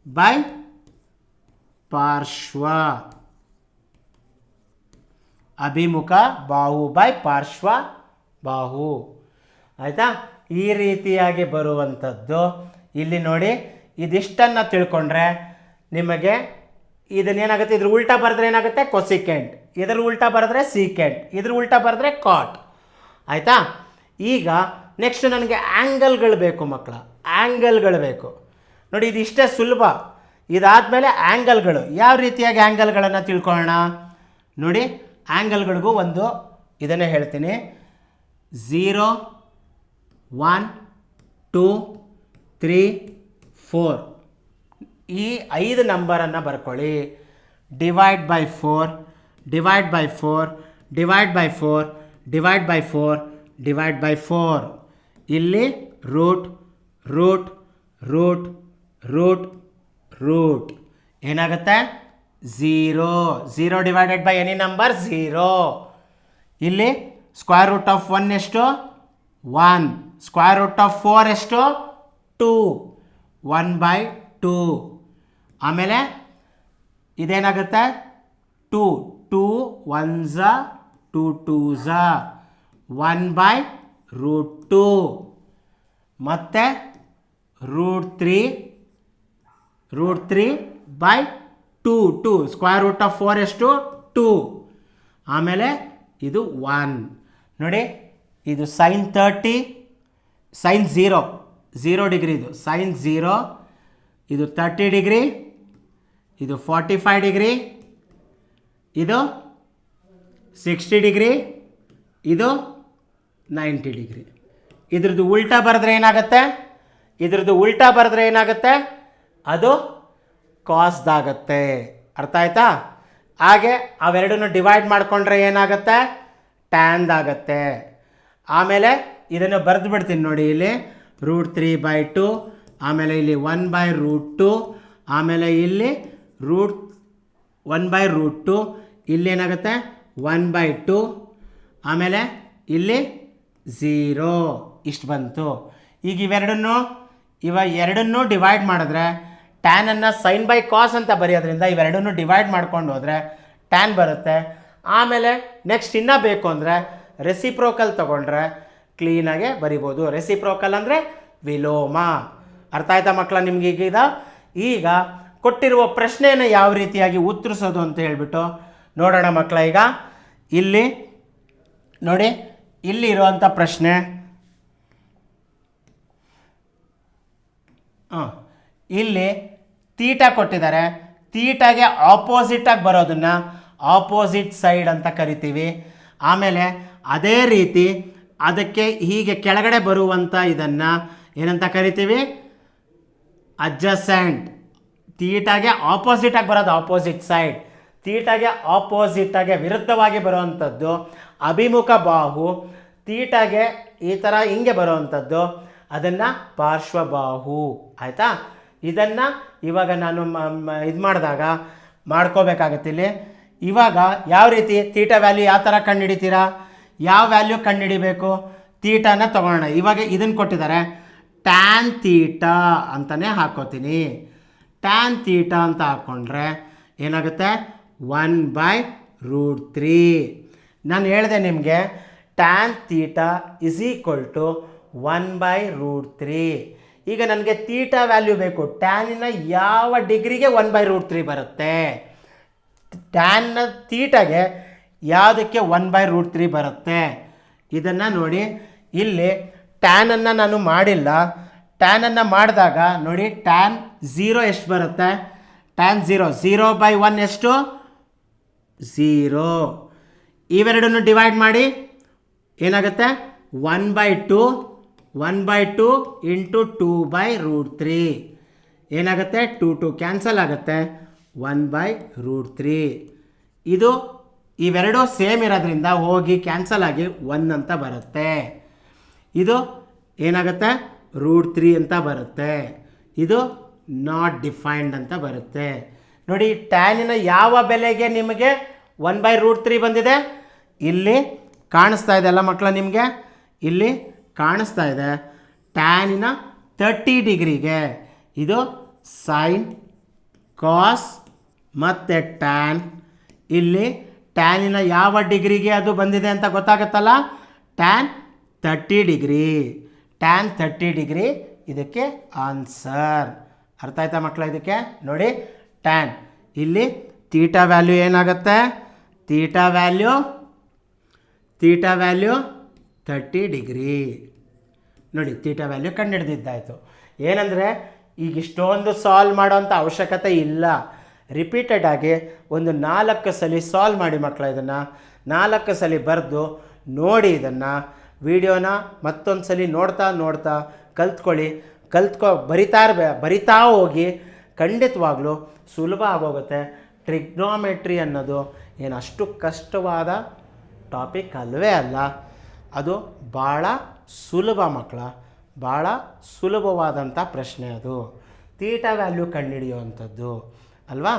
ಬೈ ಪಾರ್ಶ್ವ, ಅಭಿಮುಖ ಬಾಹು ಬೈ ಪಾರ್ಶ್ವ ಬಾಹು. ಆಯಿತಾ? ಈ ರೀತಿಯಾಗಿ ಬರುವಂಥದ್ದು. ಇಲ್ಲಿ ನೋಡಿ, ಇದಿಷ್ಟನ್ನು ತಿಳ್ಕೊಂಡ್ರೆ ನಿಮಗೆ ಇದನ್ನೇನಾಗುತ್ತೆ? ಇದ್ರ ಉಲ್ಟಾ ಬರೆದ್ರೆ ಏನಾಗುತ್ತೆ? ಕೊಸಿಕೆಂಟ್. ಇದ್ರ ಉಲ್ಟಾ ಬರೆದ್ರೆ ಸೀಕೆಂಟ್. ಇದ್ರ ಉಲ್ಟಾ ಬರೆದ್ರೆ ಕಾಟ್. ಆಯಿತಾ? ಈಗ ನೆಕ್ಸ್ಟ್ ನನಗೆ ಆ್ಯಂಗಲ್ಗಳು ಬೇಕು ಮಕ್ಕಳ. ಆ್ಯಂಗಲ್ಗಳು ಬೇಕು ನೋಡಿ. ಇದಿಷ್ಟೇ ಸುಲಭ. ಇದಾದಮೇಲೆ ಆ್ಯಂಗಲ್ಗಳು, ಯಾವ ರೀತಿಯಾಗಿ ಆ್ಯಂಗಲ್ಗಳನ್ನು ತಿಳ್ಕೊಳ್ಳೋಣ ನೋಡಿ. ಆ್ಯಂಗಲ್ಗಳಿಗೂ ಒಂದು ಇದನ್ನೇ ಹೇಳ್ತೀನಿ. 0, 1, 2, 3, 4 ಈ 5 ನಂಬರನ್ನು ಬರ್ಕೊಳ್ಳಿ. Divide by 4, divide by 4, divide by 4, divide by 4, divide by 4. ಇಲ್ಲಿ ರೂಟ್ ಏನಾಗುತ್ತೆ? 0 ಡಿವೈಡೆಡ್ ಬೈ ಎನಿ ನಂಬರ್ 0. ಇಲ್ಲಿ ಸ್ಕ್ವೇರ್ ರೂಟ್ ಆಫ್ 1 ಎಷ್ಟು? 1. ಸ್ಕ್ವೇರ್ ರೂಟ್ ಆಫ್ 4 ಎಷ್ಟು? 2. 1/2. ಆಮೇಲೆ ಇದೇನಾಗುತ್ತೆ? 2. 2 1s 2 2s 1/√2 ಮತ್ತು √3/2. ಸ್ಕ್ವೇರ್ ರೂಟ್ ಆಫ್ 4 ಎಷ್ಟು? 2. ಆಮೇಲೆ ಇದು 1 ನೋಡಿ. ಇದು ಸೈನ್ 30, ಸೈನ್ 0 ಡಿಗ್ರಿ. ಇದು ಸೈನ್ 0, ಇದು 30 ಡಿಗ್ರಿ, ಇದು 45 ಡಿಗ್ರಿ, ಇದು 60 ಡಿಗ್ರಿ, ಇದು 90 ಡಿಗ್ರಿ. ಇದ್ರದ್ದು ಉಲ್ಟಾ ಬರೆದ್ರೆ ಏನಾಗುತ್ತೆ? ಅದು ಕಾಸ್ದಾಗತ್ತೆ. ಅರ್ಥ ಆಯ್ತಾ? ಹಾಗೆ ಅವೆರಡನ್ನು ಡಿವೈಡ್ ಮಾಡಿಕೊಂಡ್ರೆ ಏನಾಗುತ್ತೆ? ಟ್ಯಾನ್ದಾಗತ್ತೆ. ಆಮೇಲೆ ಇದನ್ನು ಬರೆದು ಬಿಡ್ತೀನಿ ನೋಡಿ. ಇಲ್ಲಿ √3/2, ಆಮೇಲೆ ಇಲ್ಲಿ 1/√2, ಆಮೇಲೆ ಇಲ್ಲಿ √1/√2, ಇಲ್ಲೇನಾಗುತ್ತೆ 1/2, ಆಮೇಲೆ ಇಲ್ಲಿ 0 ಇಷ್ಟು ಬಂತು. ಈಗ ಇವೆರಡನ್ನೂ ಡಿವೈಡ್ ಮಾಡಿದ್ರೆ ಟ್ಯಾನನ್ನು ಸೈನ್ ಬೈ ಕಾಸ್ ಅಂತ ಬರೆಯೋದ್ರಿಂದ ಇವೆರಡನ್ನೂ ಡಿವೈಡ್ ಮಾಡ್ಕೊಂಡು ಹೋದರೆ ಟ್ಯಾನ್ ಬರುತ್ತೆ. ಆಮೇಲೆ ನೆಕ್ಸ್ಟ್ ಇನ್ನೂ ಬೇಕು ಅಂದರೆ ರೆಸಿಪ್ರೋಕಲ್ ತೊಗೊಂಡ್ರೆ ಕ್ಲೀನಾಗೆ ಬರಿಬೋದು. ರೆಸಿಪ್ರೋಕಲ್ ಅಂದರೆ ವಿಲೋಮ. ಅರ್ಥ ಆಯ್ತಾ ಮಕ್ಕಳ ನಿಮ್ಗೆ? ಈಗ ಕೊಟ್ಟಿರುವ ಪ್ರಶ್ನೆಯನ್ನು ಯಾವ ರೀತಿಯಾಗಿ ಉತ್ತರಿಸೋದು ಅಂತ ಹೇಳ್ಬಿಟ್ಟು ನೋಡೋಣ ಮಕ್ಕಳ. ಈಗ ಇಲ್ಲಿ ನೋಡಿ, ಇಲ್ಲಿ ಇರುವಂಥ ಪ್ರಶ್ನೆ, ಇಲ್ಲಿ ತೀಟಾ ಕೊಟ್ಟಿದ್ದಾರೆ. ತೀಟಾಗೆ ಆಪೋಸಿಟಾಗಿ ಬರೋದನ್ನು ಆಪೋಸಿಟ್ ಸೈಡ್ ಅಂತ ಕರಿತೀವಿ. ಆಮೇಲೆ ಅದೇ ರೀತಿ ಅದಕ್ಕೆ ಹೀಗೆ ಕೆಳಗಡೆ ಬರುವಂಥ ಇದನ್ನು ಏನಂತ ಕರಿತೀವಿ? ಅಡ್ಜಸೆಂಟ್. ತೀಟಾಗೆ ಆಪೋಸಿಟಾಗಿ ಬರೋದು ಆಪೋಸಿಟ್ ಸೈಡ್. ತೀಟಾಗೆ ಆಪೋಸಿಟಾಗೆ ವಿರುದ್ಧವಾಗಿ ಬರುವಂಥದ್ದು ಅಭಿಮುಖ ಬಾಹು. ತೀಟಾಗೆ ಈ ಥರ ಹಿಂಗೆ ಬರುವಂಥದ್ದು ಅದನ್ನು ಪಾರ್ಶ್ವಬಾಹು. ಆಯಿತಾ? ಇದನ್ನು ಇವಾಗ ನಾನು ಇದು ಮಾಡಿದಾಗ ಮಾಡ್ಕೋಬೇಕಾಗತ್ತೆ. ಇಲ್ಲಿ ಇವಾಗ ಯಾವ ರೀತಿ ತೀಟಾ ವ್ಯಾಲ್ಯೂ ಯಾವ ಥರ ಕಂಡುಹಿಡಿತೀರಾ? ಯಾವ ವ್ಯಾಲ್ಯೂ ಕಂಡುಹಿಡಿಬೇಕು? ತೀಟಾನ ತೊಗೊಳ್ಳೋಣ. ಇವಾಗ ಇದನ್ನು ಕೊಟ್ಟಿದ್ದಾರೆ, ಟ್ಯಾನ್ ತೀಟಾ ಅಂತಲೇ ಹಾಕ್ಕೋತೀನಿ. ಟ್ಯಾನ್ ತೀಟಾ ಅಂತ ಹಾಕ್ಕೊಂಡ್ರೆ ಏನಾಗುತ್ತೆ? 1/√3. ನಾನು ಹೇಳಿದೆ ನಿಮಗೆ ಟ್ಯಾನ್ ತೀಟಾ = 1/√3. ಈಗ ನನಗೆ ತೀಟಾ ವ್ಯಾಲ್ಯೂ ಬೇಕು. ಟ್ಯಾನಿನ ಯಾವ ಡಿಗ್ರಿಗೆ 1/√3 ಬರುತ್ತೆ? ಟ್ಯಾನ್ನ ತೀಟಾಗೆ ಯಾವುದಕ್ಕೆ 1/√3 ಬರುತ್ತೆ? ಇದನ್ನು ನೋಡಿ, ಇಲ್ಲಿ ಟ್ಯಾನನ್ನು ನಾನು ಮಾಡಿಲ್ಲ. ಟ್ಯಾನನ್ನು ಮಾಡಿದಾಗ ನೋಡಿ, ಟ್ಯಾನ್ 0 ಎಷ್ಟು ಬರುತ್ತೆ? ಟ್ಯಾನ್ 0/1 ಎಷ್ಟು? 0. ಇವೆರಡನ್ನು ಡಿವೈಡ್ ಮಾಡಿ ಏನಾಗುತ್ತೆ? 1/2 × 2/√3 ಏನಾಗುತ್ತೆ? 2 ಕ್ಯಾನ್ಸಲ್ ಆಗುತ್ತೆ. 1/√3. ಇವೆರಡೂ ಸೇಮ್ ಇರೋದ್ರಿಂದ ಹೋಗಿ ಕ್ಯಾನ್ಸಲ್ ಆಗಿ 1 ಅಂತ ಬರುತ್ತೆ. ಇದು ಏನಾಗುತ್ತೆ? √3 ಅಂತ ಬರುತ್ತೆ. ಇದು ನಾಟ್ ಡಿಫೈನ್ಡ್ ಅಂತ ಬರುತ್ತೆ. ನೋಡಿ, ಟ್ಯಾನಿನ ಯಾವ ಬೆಲೆಗೆ ನಿಮಗೆ 1/√3 ಬಂದಿದೆ? ಇಲ್ಲಿ ಕಾಣಿಸ್ತಾ ಇದೆ ಅಲ್ಲ ಮಕ್ಕಳ ನಿಮಗೆ? ಇಲ್ಲಿ ಕಾಣಿಸ್ತಾ ಇದೆ. ಟ್ಯಾನಿನ 30 ಡಿಗ್ರಿಗೆ ಇದು ಸೈನ್, ಕಾಸ್ ಮತ್ತು ಟ್ಯಾನ್. ಇಲ್ಲಿ ಟ್ಯಾನಿನ ಯಾವ ಡಿಗ್ರಿಗೆ ಅದು ಬಂದಿದೆ ಅಂತ ಗೊತ್ತಾಗುತ್ತಲ್ಲ? Tan 30 degree. ಟ್ಯಾನ್ 30 ಡಿಗ್ರಿ ಇದಕ್ಕೆ ಆನ್ಸರ್. ಅರ್ಥ ಆಯ್ತಾ ಮಕ್ಕಳ? ಇದಕ್ಕೆ ನೋಡಿ, ಟ್ಯಾನ್ ಇಲ್ಲಿ ತೀಟಾ ವ್ಯಾಲ್ಯೂ ಏನಾಗುತ್ತೆ? Theta value 30 degree. ನೋಡಿ, ತೀಟಾ ವ್ಯಾಲ್ಯೂ ಕಂಡುಹಿಡಿದಿದ್ದಾಯಿತು. ಏನಂದರೆ ಈಗ ಇಷ್ಟೊಂದು ಸಾಲ್ವ್ ಮಾಡೋಂಥ ಅವಶ್ಯಕತೆ ಇಲ್ಲ. ರಿಪೀಟೆಡ್ ಆಗಿ ಒಂದು 4 ಸಲ ಸಾಲ್ವ್ ಮಾಡಿ ಮಕ್ಕಳ. ಇದನ್ನು 4 ಸಲ ಬರೆದು ನೋಡಿ. ಇದನ್ನು ವಿಡಿಯೋನ ಮತ್ತೊಂದು ಸಲ ನೋಡ್ತಾ ಕಲ್ತ್ಕೊಳ್ಳಿ. ಬರಿತಾ ಹೋಗಿ ಖಂಡಿತವಾಗ್ಲೂ ಸುಲಭ ಆಗೋಗುತ್ತೆ. ಟ್ರಿಗ್ನೋಮೆಟ್ರಿ ಅನ್ನೋದು ಏನು ಅಷ್ಟು ಕಷ್ಟವಾದ ಟಾಪಿಕ್ ಅಲ್ಲವೇ ಅಲ್ಲ. ಅದು ಭಾಳ ಸುಲಭ ಮಕ್ಕಳ, ಭಾಳ ಸುಲಭವಾದಂಥ ಪ್ರಶ್ನೆ ಅದು. ತೀಟಾ ವ್ಯಾಲ್ಯೂ ಕಂಡುಹಿಡಿಯುವಂಥದ್ದು ಅಲ್ವಾ?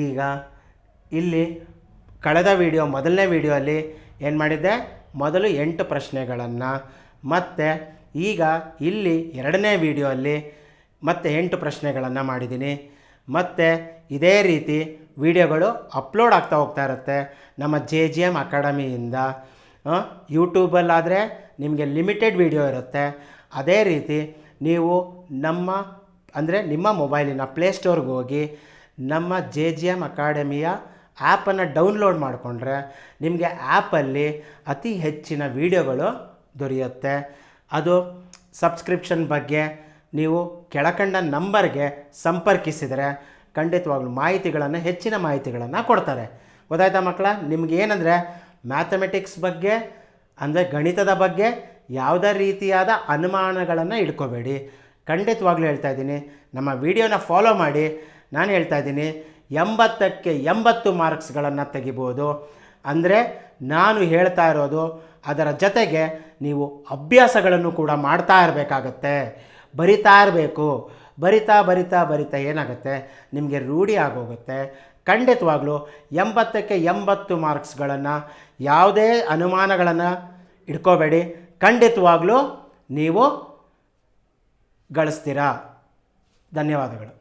ಈಗ ಇಲ್ಲಿ ಕಳೆದ ಮೊದಲನೇ ವಿಡಿಯೋಲ್ಲಿ ಏನು ಮಾಡಿದ್ದೆ? ಮೊದಲು 8 ಪ್ರಶ್ನೆಗಳನ್ನು, ಮತ್ತು ಈಗ ಇಲ್ಲಿ 2ನೇ ವಿಡಿಯೋಲ್ಲಿ ಮತ್ತೆ 8 ಪ್ರಶ್ನೆಗಳನ್ನು ಮಾಡಿದ್ದೀನಿ. ಮತ್ತು ಇದೇ ರೀತಿ ವಿಡಿಯೋಗಳು ಅಪ್ಲೋಡ್ ಆಗ್ತಾ ಹೋಗ್ತಾ ಇರುತ್ತೆ ನಮ್ಮ JGM ಅಕಾಡೆಮಿಯಿಂದ. ಯೂಟ್ಯೂಬಲ್ಲಾದರೆ ನಿಮಗೆ ಲಿಮಿಟೆಡ್ ವಿಡಿಯೋ ಇರುತ್ತೆ. ಅದೇ ರೀತಿ ನೀವು ನಿಮ್ಮ ಮೊಬೈಲಿನ ಪ್ಲೇಸ್ಟೋರ್ಗೆ ಹೋಗಿ ನಮ್ಮ JGM ಅಕಾಡೆಮಿಯ ಆ್ಯಪನ್ನು ಡೌನ್ಲೋಡ್ ಮಾಡಿಕೊಂಡ್ರೆ ನಿಮಗೆ ಆ್ಯಪಲ್ಲಿ ಅತಿ ಹೆಚ್ಚಿನ ವಿಡಿಯೋಗಳು ದೊರೆಯುತ್ತೆ. ಅದು ಸಬ್ಸ್ಕ್ರಿಪ್ಷನ್ ಬಗ್ಗೆ ನೀವು ಕೆಳಕಂಡ ನಂಬರ್ಗೆ ಸಂಪರ್ಕಿಸಿದರೆ ಖಂಡಿತವಾಗ್ಲೂ ಹೆಚ್ಚಿನ ಮಾಹಿತಿಗಳನ್ನು ಕೊಡ್ತಾರೆ. ಗೊತ್ತಾಯ್ತಾ ಮಕ್ಕಳ? ನಿಮ್ಗೆ ಏನಂದರೆ ಮ್ಯಾಥಮೆಟಿಕ್ಸ್ ಬಗ್ಗೆ, ಅಂದರೆ ಗಣಿತದ ಬಗ್ಗೆ ಯಾವುದೇ ರೀತಿಯಾದ ಅನುಮಾನಗಳನ್ನು ಇಟ್ಕೋಬೇಡಿ. ಖಂಡಿತವಾಗ್ಲೂ ಹೇಳ್ತಾ ಇದ್ದೀನಿ, ನಮ್ಮ ವಿಡಿಯೋನ ಫಾಲೋ ಮಾಡಿ. ನಾನು ಹೇಳ್ತಾ ಇದ್ದೀನಿ 80ಕ್ಕೆ 80 ಮಾರ್ಕ್ಸ್ಗಳನ್ನು ತೆಗಿಬೋದು. ಅಂದರೆ ನಾನು ಹೇಳ್ತಾ ಇರೋದು ಅದರ ಜೊತೆಗೆ ನೀವು ಅಭ್ಯಾಸಗಳನ್ನು ಕೂಡ ಮಾಡ್ತಾ ಇರಬೇಕಾಗತ್ತೆ, ಬರಿತಾ ಇರಬೇಕು. ಬರಿತಾ ಬರಿತಾ ಬರಿತಾ ಏನಾಗುತ್ತೆ, ನಿಮಗೆ ರೂಢಿ ಆಗೋಗುತ್ತೆ. ಖಂಡಿತವಾಗ್ಲೂ 80ಕ್ಕೆ 80 ಮಾರ್ಕ್ಸ್ಗಳನ್ನು ಯಾವುದೇ ಅನುಮಾನಗಳನ್ನು ಇಟ್ಕೋಬೇಡಿ, ಖಂಡಿತವಾಗ್ಲೂ ನೀವು ಗಳಿಸ್ತೀರಾ. ಧನ್ಯವಾದಗಳು.